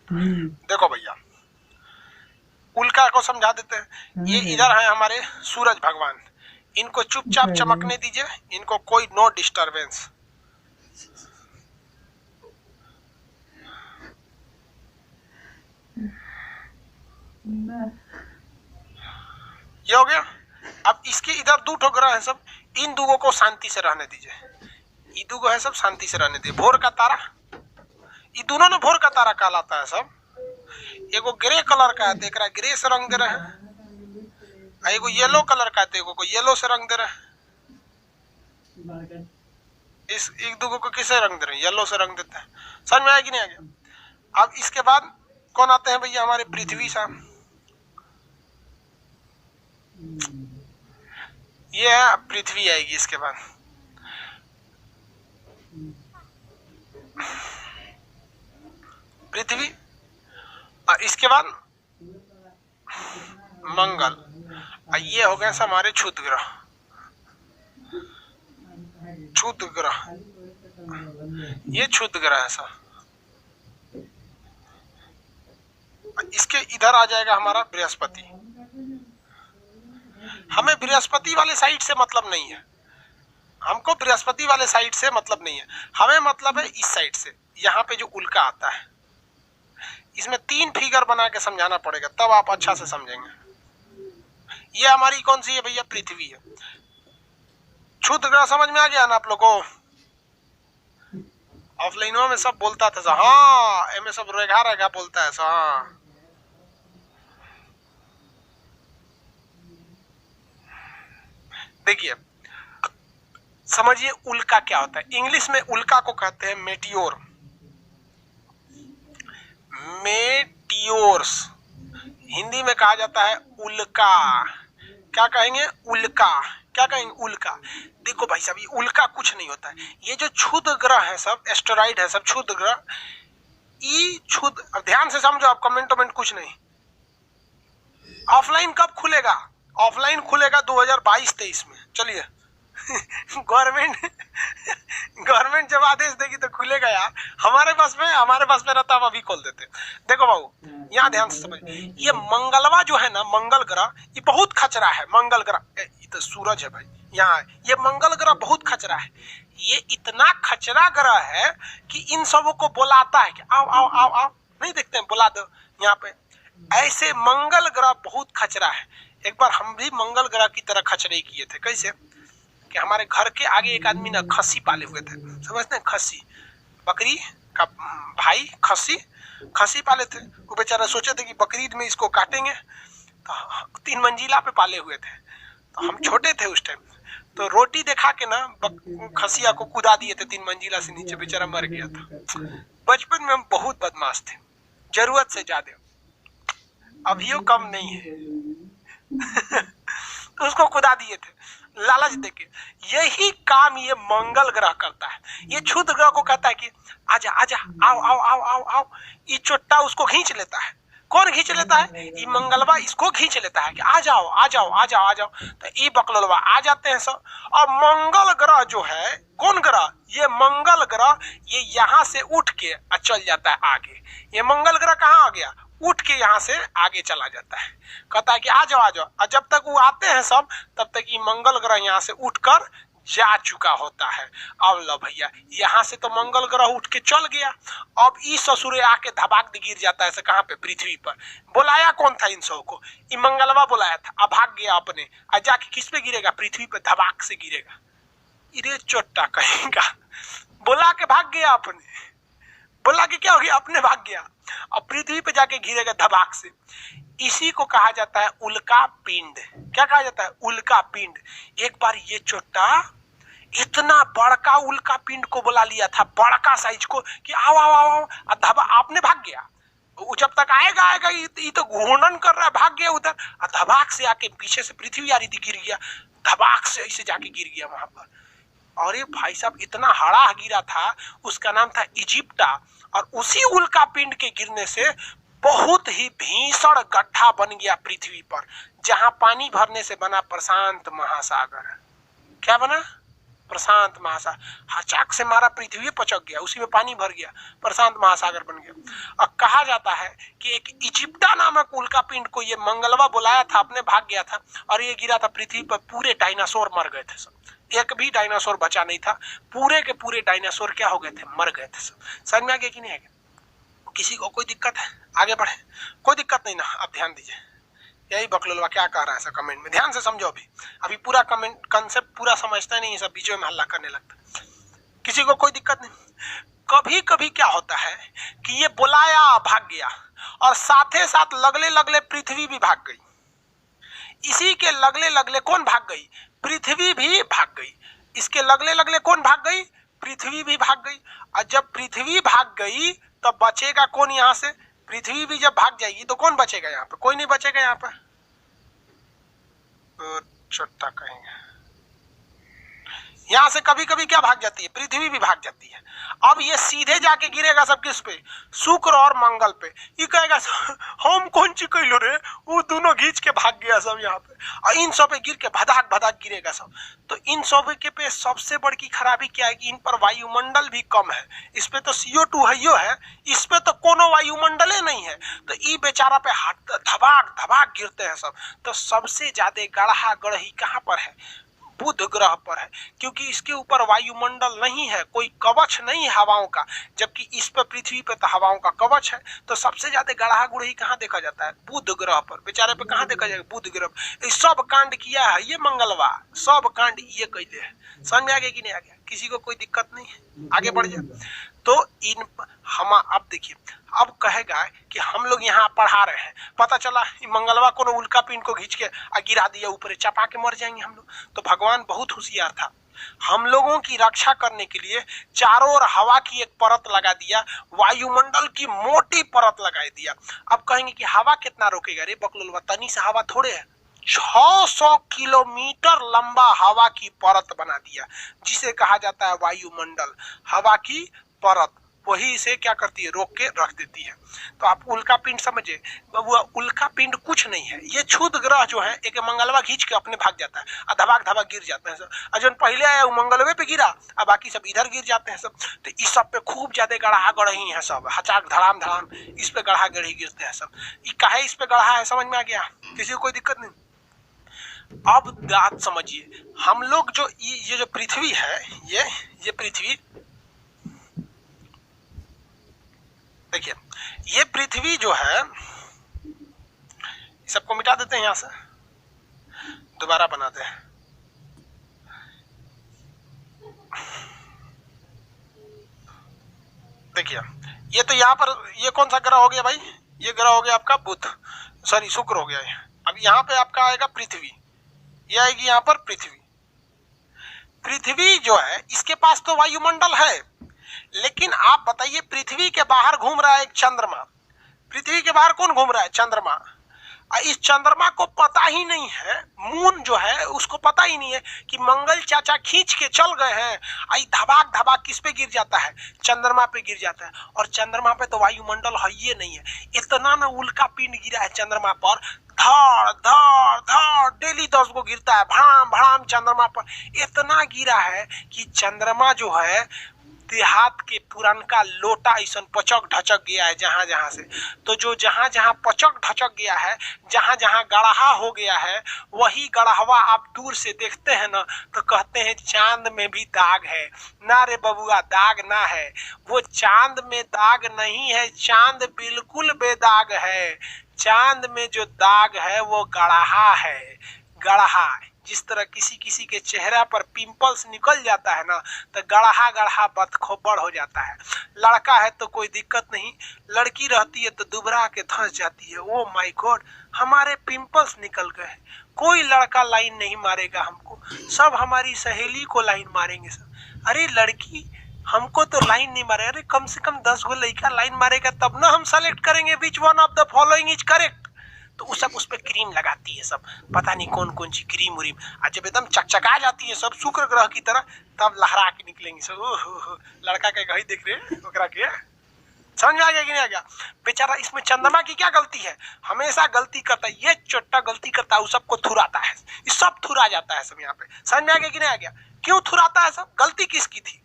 देखो भैया, उल्का को समझा देते हैं। ये इधर है हमारे सूरज भगवान, इनको चुपचाप चमकने दीजिए, इनको कोई नो डिस्टरबेंस। ये हो गया। अब इसके इधर दो ठो ग्रह है सब, इन दोनों को शांति से रहने दीजिए। ये दोनों है सब शांति से रहने दीजिए। भोर का तारा, ये दोनों ने भोर का तारा कहलाता है सब। एगो ग्रे कलर का है, देख रहा है, ग्रे से रंग दे रहे हैं। एगो येलो कलर का है, एगो को येलो से रंग दे रहे हैं। इस एक दो को किसे रंग दे रहे हैं? येलो से रंग देते हैं। समझ में आया कि नहीं आ गया? अब इसके बाद कौन आते हैं भैया? हमारे पृथ्वी साहब। ये है पृथ्वी आएगी इसके बाद। पृथ्वी और इसके बाद मंगल। और ये हो गए हमारे क्षुद्र ग्रह। क्षुद्र ग्रह, ये क्षुद्र ग्रह है सर। इसके इधर आ जाएगा हमारा बृहस्पति। हमें बृहस्पति वाले साइड से मतलब नहीं है, हमको बृहस्पति वाले साइड से मतलब नहीं है, हमें मतलब है इस साइड से। यहाँ पे जो उल्का आता है, इसमें 3 फिगर बना के समझाना पड़ेगा, तब आप अच्छा से समझेंगे। ये हमारी कौन सी है भैया? पृथ्वी है। क्षुद्र ग्रह समझ में आ गया ना आप लोगों को? ऑफलाइनों में सब बोलता था हाँ, एम सब रेखा रेखा बोलता है हाँ। देखिए समझिए उल्का क्या होता है। इंग्लिश में उल्का को कहते हैं मेटियोर, मेटियोर्स। हिंदी में कहा जाता है उल्का। क्या कहेंगे? उल्का। क्या कहेंगे? उल्का। देखो भाई साहब, ये उल्का कुछ नहीं होता है। ये जो क्षुद्र ग्रह है सब, एस्टेरॉइड है सब क्षुद्र ग्रह, ये क्षुद्र। अब ध्यान से समझो आप, कमेंट कुछ नहीं। ऑफलाइन कब खुलेगा? ऑफलाइन खुलेगा 2022-23 में। चलिए गवर्नमेंट जब आदेश देगी तो खुलेगा यार। हमारे पास में रहता, हम अभी खोल देते। देखो बाबू, यहाँ ध्यान से समझ। ये मंगलवा जो है ना, मंगल ग्रह, ये बहुत खचरा है। मंगल ग्रह, ये तो सूरज है भाई, यहाँ ये मंगल ग्रह बहुत खचरा है। ये इतना खचरा ग्रह है कि इन सबों को बुलाता है कि आओ आओ आओ आओ, नहीं देखते हैं, बुला दो यहाँ पे। ऐसे मंगल ग्रह बहुत खचरा है। एक बार हम भी मंगल ग्रह की तरह खचरे किए थे। कैसे? कि हमारे घर के आगे एक आदमी ना खस्सी पाले हुए थे, समझते हैं? खस्सी, बकरी का भाई खस्सी पाले थे। वो बेचारा सोचे थे कि बकरीद में इसको काटेंगे, तो 3 मंजिला पे पाले हुए थे। तो हम छोटे थे उस टाइम, तो रोटी दिखा के ना खसिया को कूदा दिए थे 3 मंजिला से नीचे, बेचारा मर गया था। बचपन में हम बहुत बदमाश थे, जरूरत से ज्यादा। अभियो कम नहीं है तो उसको खुदा दिए थे लालच देके। यही काम ये मंगल ग्रह करता है। ये क्षुद्र ग्रह को कहता है कि आजा आजा, आओ आओ आओ आओ आओ। ये चोट्टा उसको खींच लेता है। कौन खींच लेता है? ये मंगलवा इसको खींच लेता है कि आ जाओ आ जाओ आ जाओ आ जाओ। तो ये बकलोलवा आ जाते हैं सब। और मंगल ग्रह जो है, कौन ग्रह? ये मंगल ग्रह, ये यहाँ से उठ के चल जाता है आगे। ये मंगल ग्रह कहाँ आ गया? उठ के यहाँ से आगे चला जाता है, कहता है कि आ जाओ आ जाओ। और जब तक वो आते हैं सब, तब तक ये मंगल ग्रह यहाँ से उठकर जा चुका होता है। अब लो भैया, यहाँ से तो मंगल ग्रह उठ के चल गया, अब ई ससुरे आके धबाक गिर जाता है कहाँ पे, पृथ्वी पर। बुलाया कौन था इन सब को, ये मंगलवा बुलाया था, अब भाग गया अपने, और जाके किस पे गिरेगा, पृथ्वी पे धबाक से गिरेगा। इरे चोट्टा कहेगा, बुला के भाग गया अपने, बोला कि क्या हो गया, अपने भाग गया, अब पृथ्वी पे जाके गिरेगा धबाक से। इसी को कहा जाता है उल्का पिंड। क्या कहा जाता है, उल्का पिंड। एक बार ये चोट्टा इतना बड़का उल्का पिंड को बुला लिया था, बड़का साइज को, कि आओ आओ आओ, धबा आपने भाग गया। वो जब तक आएगा आएगा, ये तो घूर्णन कर रहा है, भाग गया उधर, धबाक से आके पीछे से पृथ्वी आ रही थी, गिर गया, धबाक से ऐसे जाके गिर गया वहां पर। और ये भाई साहब इतना हड़ा गिरा था, उसका नाम था इजिप्टा। और उसी उल्का पिंड के गिरने से बहुत ही भीषण गड्ढा बन गया पृथ्वी पर, जहां पानी भरने से बना प्रशांत महासागर। क्या बना, प्रशांत महासागर। हचाक से मारा, पृथ्वी पचक गया, उसी में पानी भर गया, प्रशांत महासागर बन गया। और कहा जाता है कि एक इजिप्टा नामक उल्का पिंड को ये मंगलवा बुलाया था, अपने भाग गया था, और ये गिरा था पृथ्वी पर। पूरे डायनासोर मर गए थे सब, एक भी डायनासोर बचा नहीं था, पूरे के पूरे डायनासोर क्या हो गए थे, मर गए थे सब। समझ में आ गया कि नहीं आ गया? किसी को कोई दिक्कत है, आगे बढ़े, कोई दिक्कत नहीं ना, आप ध्यान दीजिए। यही बकलोलवा क्या कह रहा है सब कमेंट में, ध्यान से समझो। अभी पूरा कमेंट कंसेप्ट पूरा समझता नहीं, सब बीच में हल्ला करने लगता। किसी को कोई दिक्कत नहीं। कभी कभी क्या होता है कि ये बुलाया, भाग गया, और साथे साथ लगले लगले पृथ्वी भी भाग गई। इसी के लगले लगले कौन भाग गई, पृथ्वी भी भाग गई। इसके लगले लगले कौन भाग गई, पृथ्वी भी भाग गई। और जब पृथ्वी भाग गई तब बचेगा कौन यहाँ से, पृथ्वी भी जब भाग जाएगी तो कौन बचेगा यहाँ पे, कोई नहीं बचेगा यहाँ पे। छोटा कहेंगे यहाँ से कभी कभी क्या भाग जाती है, पृथ्वी भी भाग जाती है। अब ये सीधे जाके गिरेगा सब किस पे, शुक्र और मंगल पे। ये कहेगा हम कौन ची कैलो रे, वो दोनों घींच के भाग गया सब यहाँ पे, और इन सब पे गिर के भदाक भदाक गिरेगा सब। तो इन सब के पे सबसे बड़ी खराबी क्या है कि इन पर वायुमंडल भी कम है। इस पे तो CO2 है, इस पे तो कोनो वायुमंडल नहीं है, तो ये बेचारा पे हाथ धबाक धबाक गिरते हैं सब। तो सबसे ज्यादा गढ़ा गढ़ही कहाँ पर है, बुध ग्रह पर है, क्योंकि इसके ऊपर वायुमंडल नहीं है, कोई कवच नहीं है हवाओं का, जबकि इस पर पृथ्वी पर तो हवाओं का कवच है। तो सबसे ज्यादा गढ़ा गुड़ही कहाँ देखा जाता है, बुध ग्रह पर। बेचारे पे कहाँ देखा जाएगा, बुध ग्रह। सब कांड किया है ये मंगलवा, सब कांड ये कैले है। समझ में आ गया कि नहीं आ गया, किसी को कोई दिक्कत नहीं है, आगे बढ़ जाए। तो इन हम अब देखिए, अब कहेगा कि हम लोग यहाँ पढ़ा रहे हैं, पता चला मंगलवा को उल्का पिंड को खींच के गिरा दिया ऊपर, चपा के मर जाएंगे हम लोग। तो भगवान बहुत होशियार था, हम लोगों की रक्षा करने के लिए चारों ओर हवा की एक परत लगा दिया, वायुमंडल की मोटी परत लगा दिया। अब कहेंगे कि हवा कितना रोकेगा, रे बकलोलवा, तनी से हवा थोड़े है, 600 किलोमीटर लंबा हवा की परत बना दिया, जिसे कहा जाता है वायुमंडल। हवा की परत वही इसे क्या करती है, रोक के रख देती है। तो आप उल्का पिंड समझे, वो उल्का पिंड कुछ नहीं है, ये क्षुद्र ग्रह जो है, एक मंगलवा खींच के अपने भाग जाता है, और धबाक धबाक गिर जाते हैं सब। और जो पहले आया वो मंगलवे पे गिरा, और बाकी सब इधर गिर जाते हैं सब। तो इस सब पे खूब ज्यादा गढ़ा गढ़ही है सब, हचाक धड़ाम धड़ाम इस पे गढ़ा गढ़ी गिरते हैं सब। काहे इस पे गढ़ा है, समझ में आ गया, किसी को कोई दिक्कत नहीं। अब बात समझिए, हम लोग जो ये जो पृथ्वी है, ये पृथ्वी देखिए, ये पृथ्वी जो है, सबको मिटा देते हैं यहां से, दोबारा बनाते हैं। देखिए, ये तो यहाँ पर ये कौन सा ग्रह हो गया भाई, ये ग्रह हो गया आपका बुध, सॉरी शुक्र हो गया है। अब यहाँ पे आपका आएगा पृथ्वी, ये आएगी यहाँ पर पृथ्वी। पृथ्वी जो है, इसके पास तो वायुमंडल है, लेकिन आप बताइए पृथ्वी के बाहर घूम रहा है एक चंद्रमा। पृथ्वी के बाहर कौन घूम रहा है, चंद्रमा। इस चंद्रमा को पता ही नहीं है, मून जो है उसको पता ही नहीं है कि मंगल चाचा खींच के चल गए हैं। आई धबाक धबाक किस पे गिर जाता है, चंद्रमा पे गिर जाता है। और चंद्रमा पे तो वायुमंडल है ये नहीं है, इतना ना उल्का पिंड गिरा है चंद्रमा पर, धड़ धड़ धड़ डेली 10 को गिरता है, भड़ाम भड़ाम चंद्रमा पर। इतना गिरा है कि चंद्रमा जो है देहात के पुरानका लोटा ऐसा पचक ढचक गया है जहां जहां से। तो जो जहां जहां पचक ढचक गया है, जहां जहां गढ़हा हो गया है, वही गढ़हवा आप दूर से देखते हैं ना तो कहते हैं चांद में भी दाग है। ना रे बबुआ, दाग ना है, वो चांद में दाग नहीं है, चांद बिल्कुल बेदाग है। चांद में जो दाग है वो गढ़हा है, गढ़हा। जिस तरह किसी किसी के चेहरा पर पिंपल्स निकल जाता है ना तो गढ़हा गढ़हा बदखोबड़ हो जाता है। लड़का है तो कोई दिक्कत नहीं, लड़की रहती है तो दुबरा के धंस जाती है। ओ माय गॉड, हमारे पिंपल्स निकल गए, कोई लड़का लाइन नहीं मारेगा हमको, सब हमारी सहेली को लाइन मारेंगे सब। अरे लड़की हमको तो लाइन नहीं मारे, अरे कम से कम 10 गो लड़का लाइन मारेगा तब ना हम सेलेक्ट करेंगे which one of the following is correct. तो वो सब उस पर क्रीम लगाती है सब, पता नहीं कौन कौन सी क्रीम उरीम, और जब एकदम चकचका जाती है सब शुक्र ग्रह की तरह, तब लहरा के निकलेंगे सब। ओहो, लड़का के गही देख रहे ओकरा के, समझ में आ गया कि नहीं आ गया? बेचारा इसमें चंद्रमा की क्या गलती है, हमेशा गलती करता है, ये चोट्टा गलती करता है, वो सबको थुराता है, ये सब थुरा जाता है सब यहाँ पे। समझ में आ गया कि नहीं आ गया? क्यों थुराता है सब? गलती किसकी थी?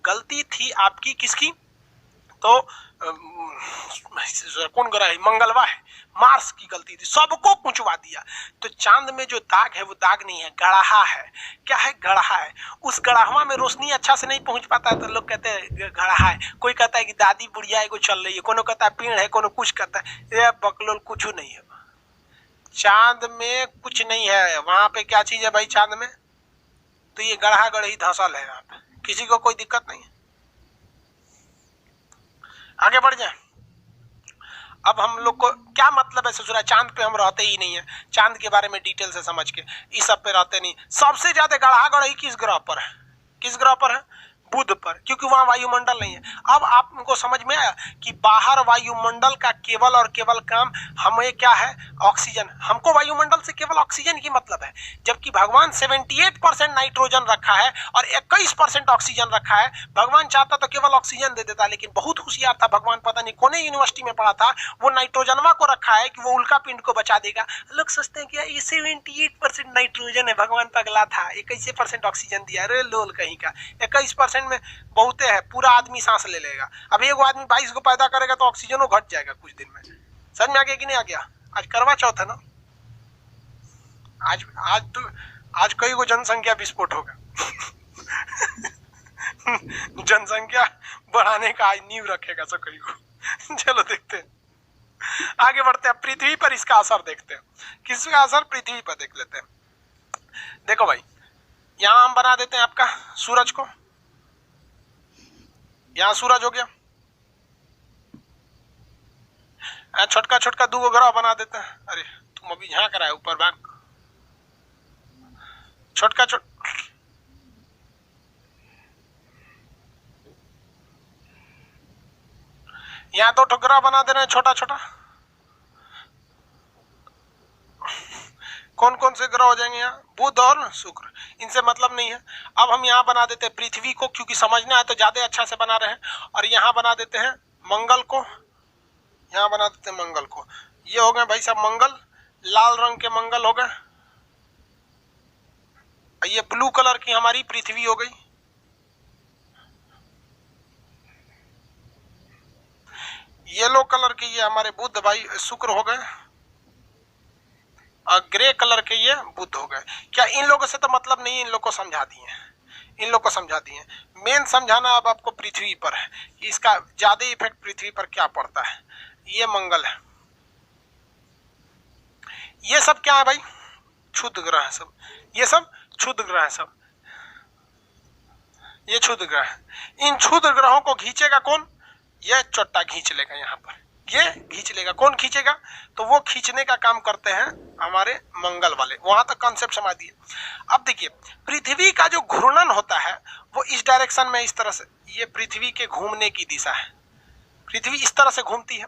गलती थी आपकी, किसकी? तो कौन ग्रह है? मंगलवार है, मार्स की गलती थी, सबको पूछवा दिया। तो चांद में जो दाग है वो दाग नहीं है, गढ़हा है। क्या है? गढ़हा है। उस गढ़हवा में रोशनी अच्छा से नहीं पहुंच पाता है तो लोग कहते हैं गढ़हा है। कोई कहता है कि दादी बुढ़िया एगो चल रही है, कोनो कहता है पेड़ है, कोनो कुछ कहता है। ये बकलोल कुछ नहीं है, चांद में कुछ नहीं है। वहां पे क्या चीज है भाई चांद में? तो ये गढ़हा गढ़ी धंसल है, यहाँ पे किसी को कोई दिक्कत नहीं है। आगे बढ़ जाए। अब हम लोग को क्या मतलब है ससुरा, चांद पे हम रहते ही नहीं है, चांद के बारे में डिटेल से समझ के, इस सब पे रहते नहीं। सबसे ज्यादा गढ़हा गढ़ी किस ग्रह पर है? किस ग्रह पर है? बुध पर, क्योंकि वहां वायुमंडल नहीं है। अब आपको समझ में आया कि बाहर वायुमंडल का केवल और केवल काम हमें क्या है? ऑक्सीजन। हमको वायुमंडल से केवल ऑक्सीजन की मतलब है, जबकि भगवान 78% नाइट्रोजन रखा है और 21% ऑक्सीजन रखा है। भगवान चाहता तो केवल ऑक्सीजन दे देता, लेकिन बहुत होशियार था भगवान, पता नहीं कौन यूनिवर्सिटी में पढ़ा था, वो नाइट्रोजनवा को रखा है कि वो उल्का पिंड को बचा देगा। लोग सोचते हैं कि ये 78% नाइट्रोजन है, भगवान पगला था, 21% ऑक्सीजन दिया। अरे लोल कहीं का, 21% में बहुते है, पूरा आदमी सांस ले लेगा। अब एगो आदमी 22 को पैदा करेगा तो ऑक्सीजन घट जाएगा कुछ दिन में। समझ में आ गया कि नहीं आ गया? आज करवा चौथ है ना, आज कई को जनसंख्या विस्फोट होगा। जनसंख्या बढ़ाने का आज नींव रखेगा सब कई को। चलो देखते हैं, आगे बढ़ते हैं। पृथ्वी पर इसका असर देखते हैं, किसका असर पृथ्वी पर देख लेते हैं। देखो भाई, यहां हम बना देते हैं आपका सूरज को, यहां सूरज हो गया, छोटका छोटका 2 ग्रह बना देते हैं। अरे तुम अभी झांक रहा है ऊपर भाग, छोटका यहाँ 2 ग्रह बना दे रहे हैं छोटा छोटा। कौन कौन से ग्रह हो जाएंगे यहाँ? बुध और शुक्र, इनसे मतलब नहीं है। अब हम यहाँ बना देते हैं पृथ्वी को, क्योंकि समझना है तो ज्यादा अच्छा से बना रहे हैं। और यहाँ बना देते हैं मंगल को, यहाँ बना देते हैं मंगल को। ये हो गए भाई साहब मंगल, लाल रंग के मंगल हो गए। ये ब्लू कलर की हमारी पृथ्वी हो गई। येलो कलर के ये हमारे बुध भाई शुक्र हो गए, और ग्रे कलर के ये बुध हो गए। क्या इन लोगों से तो मतलब नहीं, इन लोग को समझा दिए, इन लोग को समझा दिए। मेन समझाना अब आपको पृथ्वी पर है कि इसका ज्यादा इफेक्ट पृथ्वी पर क्या पड़ता है। ये मंगल है, ये सब क्या है भाई? क्षुद्र ग्रह है सब, ये सब क्षुद्र ग्रह है सब, ये क्षुद्र ग्रह है। इन क्षुद्र ग्रहों को खींचेगा कौन? ये चोट्टा खींच लेगा, यहाँ पर ये खींच लेगा। कौन खींचेगा? तो वो खींचने का काम करते हैं हमारे मंगल वाले। वहां तक कॉन्सेप्ट समझ दिए। अब देखिए, पृथ्वी का जो घूर्णन होता है वो इस डायरेक्शन में, इस तरह से, ये पृथ्वी के घूमने की दिशा है, पृथ्वी इस तरह से घूमती है।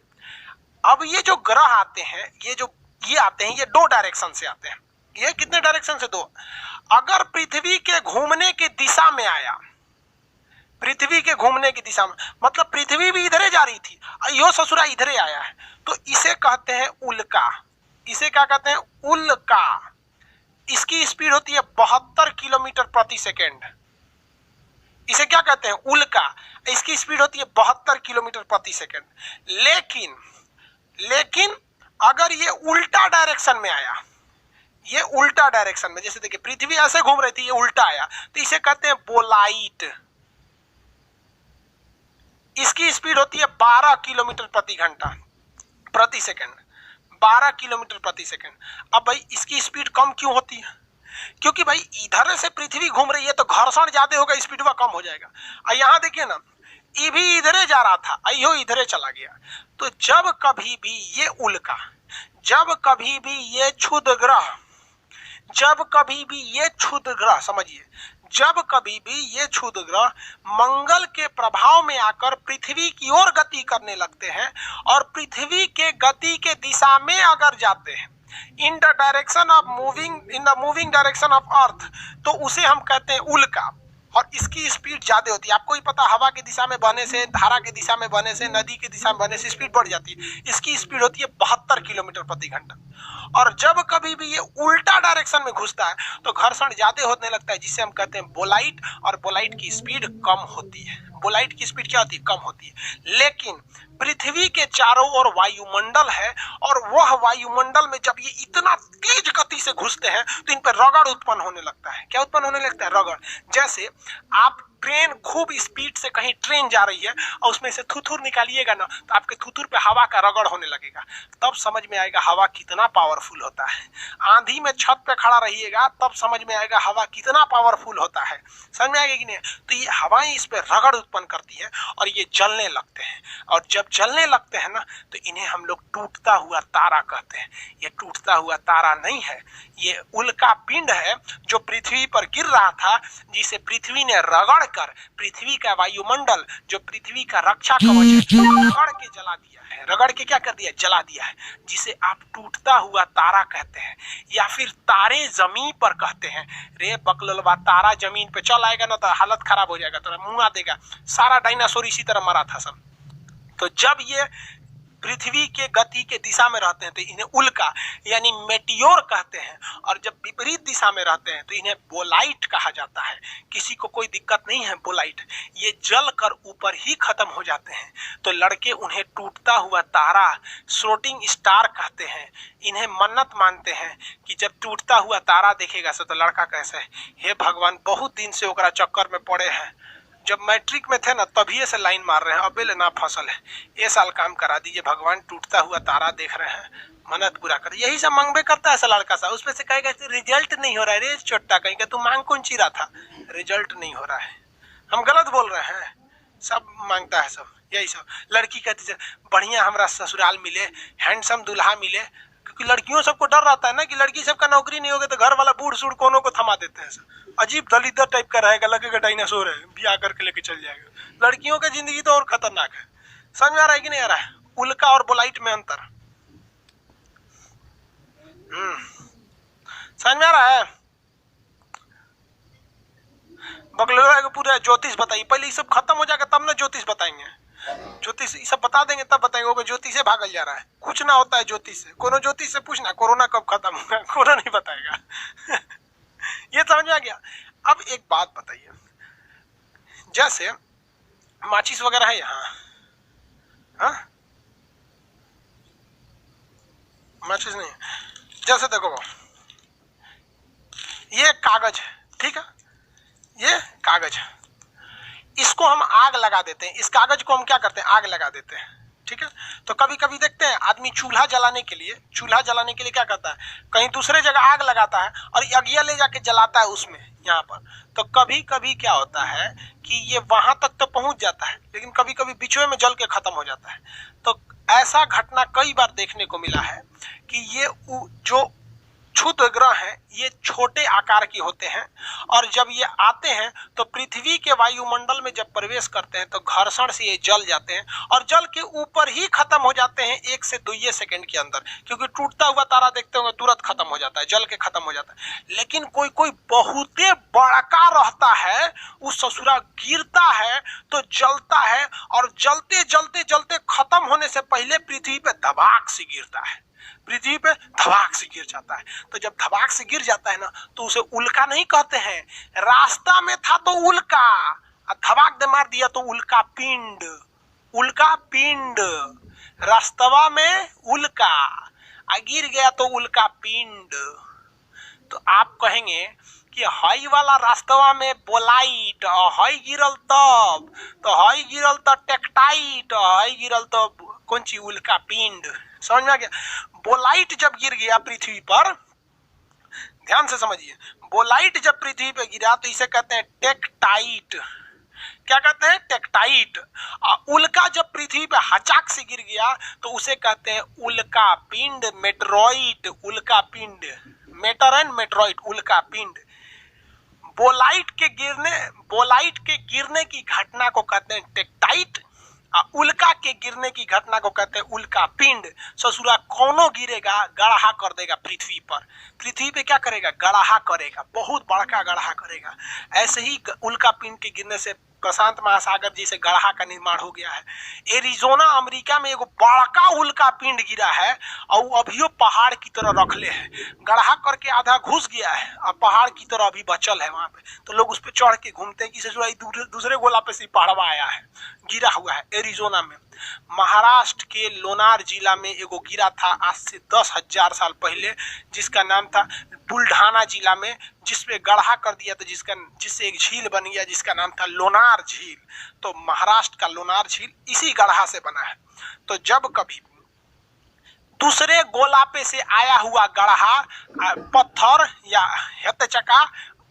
अब ये जो ग्रह आते हैं, ये आते हैं, ये 2 डायरेक्शन से आते हैं। ये कितने डायरेक्शन से? 2। अगर पृथ्वी के घूमने की दिशा में आया, पृथ्वी के घूमने की दिशा में, मतलब पृथ्वी भी इधरे जा रही थी, यो ससुरा इधरे आया है, तो इसे कहते हैं उल्का। इसे क्या कहते हैं? उल्का। इसकी स्पीड होती है 72 किलोमीटर प्रति सेकेंड। इसे क्या कहते हैं? उल्का। इसकी स्पीड होती है 72 किलोमीटर प्रति सेकंड। लेकिन अगर ये उल्टा डायरेक्शन में आया, ये उल्टा डायरेक्शन में, जैसे देखिए पृथ्वी ऐसे घूम रही थी, ये उल्टा आया, तो इसे कहते हैं बोलाइट। इसकी स्पीड होती है 12 किलोमीटर प्रति सेकंड। 12 किलोमीटर प्रति सेकंड। अब भाई इसकी स्पीड कम क्यों होती है? क्योंकि भाई इधर से पृथ्वी घूम रही है तो घर्षण ज्यादा होगा, स्पीड वह कम हो जाएगा। और यहां देखिए ना, ये भी इधरे जा रहा था, अयो इधरे चला गया। तो जब कभी भी ये उल्का, जब कभी भी ये क्षुद्र ग्रह, जब कभी भी ये क्षुद्र ग्रह, समझिए, जब कभी भी ये क्षुद्र ग्रह मंगल के प्रभाव में आकर पृथ्वी की ओर गति करने लगते हैं और पृथ्वी के गति के दिशा में अगर जाते हैं, in the direction of moving, in the moving direction of earth, तो उसे हम कहते हैं उल्का। और इसकी स्पीड ज्यादा होती है। आपको ही पता, हवा की दिशा में बहने से, धारा की दिशा में बहने से, नदी की दिशा में बहने से स्पीड बढ़ जाती है। इसकी स्पीड होती है 72 किलोमीटर प्रति घंटा। और जब कभी भी ये उल्टा डायरेक्शन में घुसता है तो घर्षण ज्यादा होने लगता है, जिसे हम कहते हैं बोलाइट। और बोलाइट की स्पीड कम होती है। बोलाइट की स्पीड क्या होती है? कम होती है। लेकिन पृथ्वी के चारों ओर वायुमंडल है, और वह वायुमंडल में जब ये इतना तेज गति से घुसते हैं तो इन पर रगड़ उत्पन्न होने लगता है। क्या उत्पन्न होने लगता है? रगड़। जैसे आप ट्रेन खूब स्पीड से कहीं ट्रेन जा रही है और उसमें से थुथुर निकालिएगा ना, तो आपके थुथुर पे हवा का रगड़ होने लगेगा। तब समझ में आएगा हवा कितना पावरफुल होता है। आंधी में छत पे खड़ा रहिएगा, तब समझ में आएगा हवा कितना पावरफुल होता है। समझ में आएगा कि नहीं? तो ये हवाएं इस पे रगड़ उत्पन्न करती है और ये जलने लगते हैं। और जब जलने लगते हैं ना, तो इन्हें हम लोग टूटता हुआ तारा कहते हैं। ये टूटता हुआ तारा नहीं है, ये उल्का पिंड है जो पृथ्वी पर गिर रहा था, जिसे पृथ्वी ने रगड़ कर, पृथ्वी का वायुमंडल जो पृथ्वी का रक्षा कवच है, रगड़ के जला दिया है। रगड़ के क्या कर दिया? जला दिया है, जिसे आप टूटता हुआ तारा कहते हैं, या फिर तारे जमीन पर कहते हैं। रे बकललवा, तारा जमीन पे चल आएगा ना तो हालत खराब हो जाएगा, तो मुंह आ देगा। सारा डायनासोर इसी तरह मरा था सब। तो जब ये पृथ्वी के गति के दिशा में रहते हैं तो इन्हें उल्का यानी मेटियोर कहते हैं, और जब विपरीत दिशा में रहते हैं तो इन्हें बोलाइट कहा जाता है। किसी को कोई दिक्कत नहीं है बोलाइट, ये जल कर ऊपर ही खत्म हो जाते हैं। तो लड़के उन्हें टूटता हुआ तारा, शूटिंग स्टार कहते हैं। इन्हें मन्नत मानते हैं कि जब टूटता हुआ तारा देखेगा तो लड़का कैसे, हे भगवान, बहुत दिन से ओकरा चक्कर में पड़े हैं, जब मैट्रिक में थे ना तभी से लाइन मार रहे हैं, अबे ले ना फसल है, ये साल काम करा दीजिए भगवान, टूटता हुआ तारा देख रहे हैं, मन्नत पूरा कर। यही सब मांगबे करता है लड़का सा। उसमें से कहेगा रिजल्ट नहीं हो रहा है, रे चोट्टा, कहेंगे तू मांग कौन चीरा था, रिजल्ट नहीं हो रहा है। हम गलत बोल रहे हैं? सब मांगता है सब, यही सब। लड़की कहती है बढ़िया हमरा ससुराल मिले, हैंडसम दूल्हा मिले, क्योंकि लड़कियों सबको डर रहता है ना कि लड़की सबका नौकरी नहीं होगा तो घर वाला बूढ़ सूढ़ कोनो को थमा देते हैं। सब अजीब दलिदर टाइप का रहेगा, लगेगा डायनासोर है, ब्याह करके लेके चल जाएगा। लड़कियों की जिंदगी तो और खतरनाक है। समझ में आ रहा है कि नहीं आ रहा है? उल्का और बोलाइट में अंतर समझ में आ रहा है? बकलोरा को पूरा ज्योतिष बताइए, पहले ये सब खत्म हो जाएगा तब ना ज्योतिष बताएंगे। ज्योतिष ये सब बता देंगे तब बताएंगे। वो ज्योतिष से भागल जा रहा है, कुछ ना होता है ज्योतिष से। कोनो ज्योतिष से पूछना कोरोना कब खत्म होगा, कोरोना नहीं बताएगा। ये समझ में आ गया? अब एक बात बताइए, जैसे माचिस वगैरह है यहाँ, हाँ माचिस नहीं, जैसे देखो ये कागज है, ठीक है, ये कागज है, इसको हम आग लगा देते हैं। इस कागज को हम क्या करते हैं? आग लगा देते हैं, ठीक है। तो कभी कभी देखते हैं आदमी चूल्हा जलाने के लिए क्या करता है, कहीं दूसरे जगह आग लगाता है और अगिया ले जाके जलाता है उसमें, यहाँ पर। तो कभी कभी क्या होता है कि ये वहां तक तो पहुंच जाता है, लेकिन कभी कभी बीचों में जल के खत्म हो जाता है। तो ऐसा घटना कई बार देखने को मिला है कि ये जो क्षुद्र ग्रह हैं ये छोटे आकार के होते हैं, और जब ये आते हैं तो पृथ्वी के वायुमंडल में जब प्रवेश करते हैं तो घर्षण से ये जल जाते हैं और जल के ऊपर ही खत्म हो जाते हैं 1 से 2 सेकंड के अंदर। क्योंकि टूटता हुआ तारा देखते होंगे तुरंत खत्म हो जाता है, जल के खत्म हो जाता है। लेकिन कोई कोई बहुते बड़का रहता है, उस ससुरा गिरता है तो जलता है, और जलते जलते जलते खत्म होने से पहले पृथ्वी पे धबाक से गिरता है, पृथ्वी पे धबाक से गिर जाता है। तो जब धबाक से गिर जाता है ना तो उसे उल्का नहीं कहते हैं, रास्ता में था तो उल्का, धमाक दे मार दिया तो उल्का पिंड, उल्का पिंड, रास्तवा में उल्का, गिर गया तो उल्का पिंड। तो आप कहेंगे कि हई वाला रास्तवा में बोलाइट, हई गिरल तब, तो हई गिरल तो टेक्टाइट, हई गिरल तो कौन सी उल्का पिंड। समझ में आ गया? बोलाइट जब गिर गया पृथ्वी पर, ध्यान से समझिए, बोलाइट जब पृथ्वी पे गिरा तो इसे कहते हैं टेक्टाइट। क्या कहते हैं? टेक्टाइट। उल्का जब पृथ्वी पे हचाक से गिर गया तो उसे कहते हैं उल्का पिंड, मेटरॉइड, उल्का पिंड, मेटर एंड मेटरॉइड, उल्का पिंड। बोलाइट के गिरने की घटना को कहते हैं टेक्टाइट, उल्का के गिरने की घटना को कहते हैं उल्का पिंड। ससुरा कौनो गिरेगा गढ़ा कर देगा पृथ्वी पर, पृथ्वी पे क्या करेगा? गढ़ा करेगा, बहुत बड़का गढ़ा करेगा। ऐसे ही उल्का पिंड के गिरने से प्रशांत महासागर जैसे गढ़ा का निर्माण हो गया है। एरिजोना अमेरिका में एक बड़का उल्का पिंड गिरा है और अभियो पहाड़ की तरह रखले है, गढ़ा करके आधा घुस गया है और पहाड़ की तरह अभी बचल है वहां पे। तो लोग उस पर चढ़ के घूमते हैं कि ससुरा दूसरे गोला पे से पहाड़वा आया है, गिरा हुआ है एरिजोना में। महाराष्ट्र के लोनार जिला में एगो गिरा था आज से 10,000 साल पहले, जिसका नाम था बुल्ढाना जिला में, जिसपे गढ़ा कर दिया था, जिससे एक झील बन गया जिसका नाम था लोनार झील। तो महाराष्ट्र का लोनार झील इसी गढ़ा से बना है। तो जब कभी दूसरे गोलापे से आया हुआ गढ़ा, पत्थर या हथचका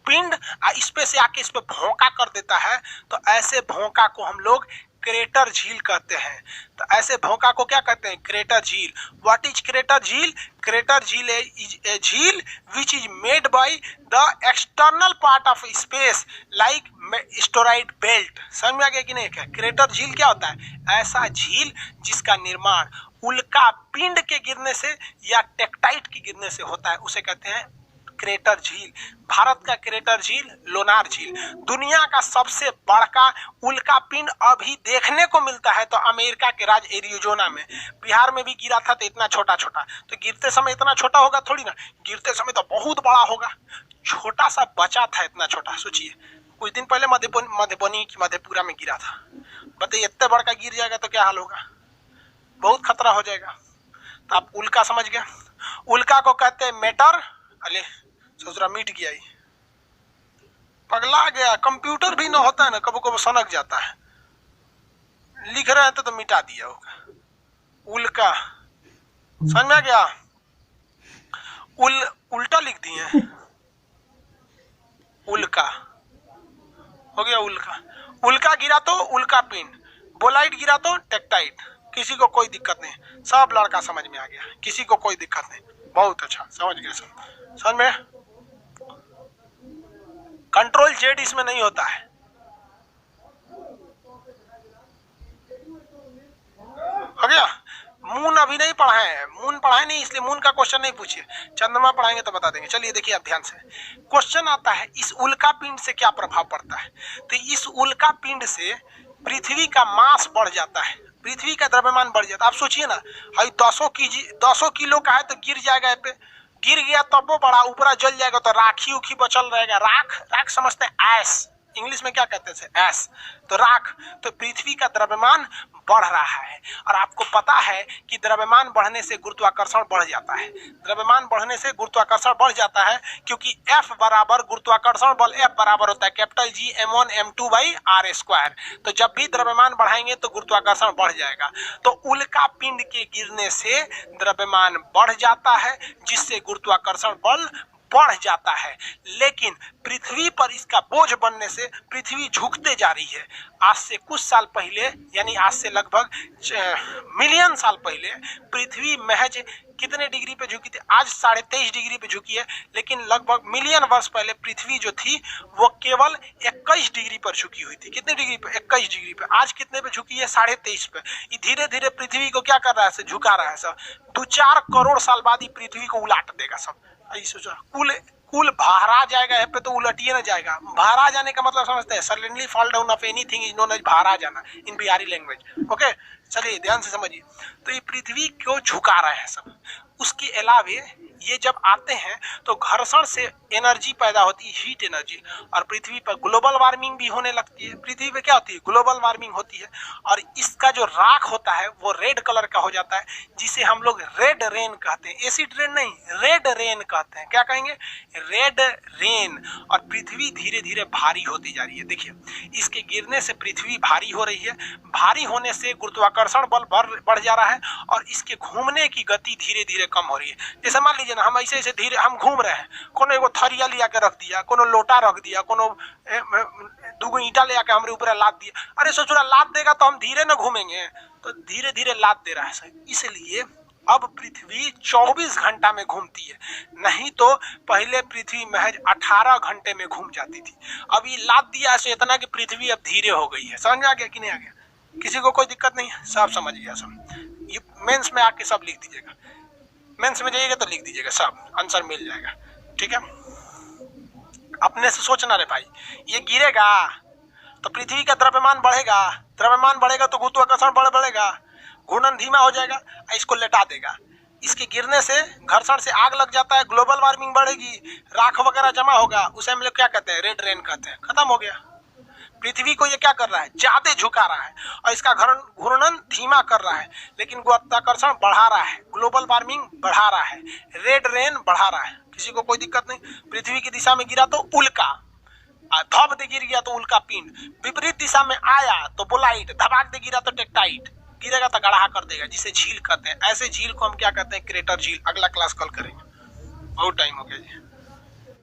पिंड इस पे से आके इस पे भोंका कर देता है, तो ऐसे भोंका को हम लोग क्रेटर झील कहते हैं। तो ऐसे भोंका को क्या कहते हैं? क्रेटर झील। व्हाट इज क्रेटर झील? क्रेटर झील इज ए झील which is made by the external part of space like asteroid belt. समझ में आ गया कि नहीं? क्या क्रेटर झील क्या होता है? ऐसा झील जिसका निर्माण उल्का पिंड के गिरने से या टेक्टाइट के गिरने से होता है, उसे कहते हैं क्रेटर झील। भारत का क्रेटर झील लोनार झील। दुनिया का सबसे बड़का उल्का पिंड अभी देखने को मिलता है तो अमेरिका के राज्य एरिजोना में। बिहार में भी गिरा था तो इतना छोटा छोटा, तो गिरते समय इतना छोटा होगा थोड़ी ना, गिरते समय तो बहुत बड़ा होगा। छोटा सा बचा था इतना छोटा। सोचिए कुछ दिन पहले मधुबनी की मधेपुरा में गिरा था, बताइए इतने बड़का गिर जाएगा तो क्या हाल होगा? बहुत खतरा हो जाएगा। तो आप उल्का समझ गए। उल्का को कहते हैं मेटर। अले ससुरा मिट गया, ही पगला गया। कंप्यूटर भी ना होता है ना, कबो कबो सनक जाता है, लिख रहे हैं तो मिटा दिया होगा। उल्का समझ में आ गया? उल्टा लिख दिए, उल्का हो गया। उल्का उल्का गिरा तो उल्का पिंड, बोलाइट गिरा तो टेक्टाइट। किसी को कोई दिक्कत नहीं, सब लड़का समझ में आ गया, किसी को कोई दिक्कत नहीं। बहुत अच्छा समझ गए सब। समझ में? कंट्रोल जेड इसमें नहीं होता है। हो गया? मून अभी नहीं पढ़ाए हैं, मून पढ़ाए नहीं इसलिए मून का क्वेश्चन नहीं पूछिए, चंद्रमा पढ़ाएंगे तो बता देंगे। चलिए देखिए अब ध्यान से, क्वेश्चन आता है इस उल्का पिंड से क्या प्रभाव पड़ता है। तो इस उल्का पिंड से पृथ्वी का मास बढ़ जाता है, पृथ्वी का द्रव्यमान बढ़ जाता है। आप सोचिए ना, भाई 200 किलो का है तो गिर जाएगा, यहाँ पे गिर गया तब वो बड़ा ऊपर जल जाएगा तो राखी उखी बचल रहेगा। राख समझते हैं, ऐश इंग्लिश में क्या कहते हैं? ऐश। तो राख। तो पृथ्वी का द्रव्यमान बढ़ रहा है और आपको पता है कि द्रव्यमान बढ़ने से गुरुत्वाकर्षण बढ़ जाता है। द्रव्यमान बढ़ने से गुरुत्वाकर्षण बढ़ जाता है क्योंकि F बराबर गुरुत्वाकर्षण बल F बराबर होता है capital G m1 m2 by r square. तो जब भी द्रव्यमान बढ़ाएंगे तो गुरुत्वाकर्षण बढ़ जाएगा। तो उल्का पिंड के गिरने से द्रव्यमान बढ़ जाता है जिससे गुरुत्वाकर्षण बल बढ़ जाता है, लेकिन पृथ्वी पर इसका बोझ बनने से पृथ्वी झुकते जा रही है। आज से कुछ साल पहले, यानी आज से लगभग मिलियन साल पहले पृथ्वी महज कितने डिग्री पे झुकी थी? आज 23.5 डिग्री पे झुकी है, लेकिन लगभग मिलियन वर्ष पहले पृथ्वी जो थी वो केवल 21 डिग्री पर झुकी हुई थी। कितने डिग्री पे? 21 डिग्री पे। आज कितने पे झुकी है? 23.5 पे। ये धीरे धीरे पृथ्वी को क्या कर रहा है? झुका रहा है सब। 2-4 करोड़ साल बाद ही पृथ्वी को उलाट देगा सब। सोचो कुल भारा जाएगा यहाँ पे, तो उलटिए ना जाएगा। भारा जाने का मतलब समझते हैं? Suddenly fall down of anything is known as भारा जाना इन बिहारी लैंग्वेज। ओके, चलिए ध्यान से समझिए। तो ये पृथ्वी को झुका रहे हैं सब। उसके अलावे ये जब आते हैं तो घर्षण से एनर्जी पैदा होती है, हीट एनर्जी, और पृथ्वी पर ग्लोबल वार्मिंग भी होने लगती है। पृथ्वी पे क्या होती है? ग्लोबल वार्मिंग होती है, और इसका जो राख होता है वो रेड कलर का हो जाता है, जिसे हम लोग रेड रेन कहते हैं। एसिड रेन नहीं, रेड रेन कहते हैं। क्या कहेंगे? Red rain. और पृथ्वी धीरे धीरे भारी होती जा रही है। देखिए, इसके गिरने से पृथ्वी भारी हो रही है, भारी होने से गुरुत्वाकर्षण बल बढ़ जा रहा है, और इसके घूमने की गति धीरे धीरे कम हो रही है। जैसे मान लीजिए ना, हम ऐसे ऐसे धीरे हम घूम रहे हैं, कोनो एगो थरिया लिया के रख दिया, कोनो लोटा रख दिया, कोनो दूगो ईंटा ले आके हमारे ऊपर लाद दिया। अरे सोचो, लाद देगा तो हम धीरे न घूमेंगे, तो धीरे धीरे लाद दे रहा है। इसलिए अब पृथ्वी 24 घंटा में घूमती है, नहीं तो पहले पृथ्वी महज 18 घंटे में घूम जाती थी। अब ये लाद दिया ऐसे इतना कि पृथ्वी अब धीरे हो गई है। समझ में आ गया कि नहीं आ गया? किसी को कोई दिक्कत नहीं है? सब समझ गया सब। ये मेंस में आके सब लिख दीजिएगा, मेंस में जाइएगा तो लिख दीजिएगा, सब आंसर मिल जाएगा। ठीक है, अपने से सोचना रे भाई, ये गिरेगा तो पृथ्वी का द्रव्यमान बढ़ेगा, द्रव्यमान बढ़ेगा तो गुरुत्वाकर्षण बढ़ेगा, घूर्णन धीमा हो जाएगा, इसको लेटा देगा। इसके गिरने से घर्षण से आग लग जाता है, ग्लोबल वार्मिंग बढ़ेगी, राख वगैरह जमा होगा, उसे हम लोग क्या कहते हैं? रेड रेन कहते हैं। खत्म हो गया। पृथ्वी को ये क्या कर रहा है? ज्यादा झुका रहा है, और इसका घूर्णन धीमा कर रहा है, लेकिन गुरुत्वाकर्षण बढ़ा रहा है, ग्लोबल वार्मिंग बढ़ा रहा है, रेड रेन बढ़ा रहा है। किसी को कोई दिक्कत नहीं। पृथ्वी की दिशा में गिरा तो उल्का, धब दे गिर गया तो उल्का पिंड, विपरीत दिशा में आया तो बोलाइट, धबाक दे गिरा तो टेक्टाइट, गिरेगा तो गड़हा कर देगा, जिसे झील कहते हैं। ऐसे झील को हम क्या कहते हैं? क्रेटर झील। अगला क्लास कल करेंगे, बहुत टाइम हो गया जी।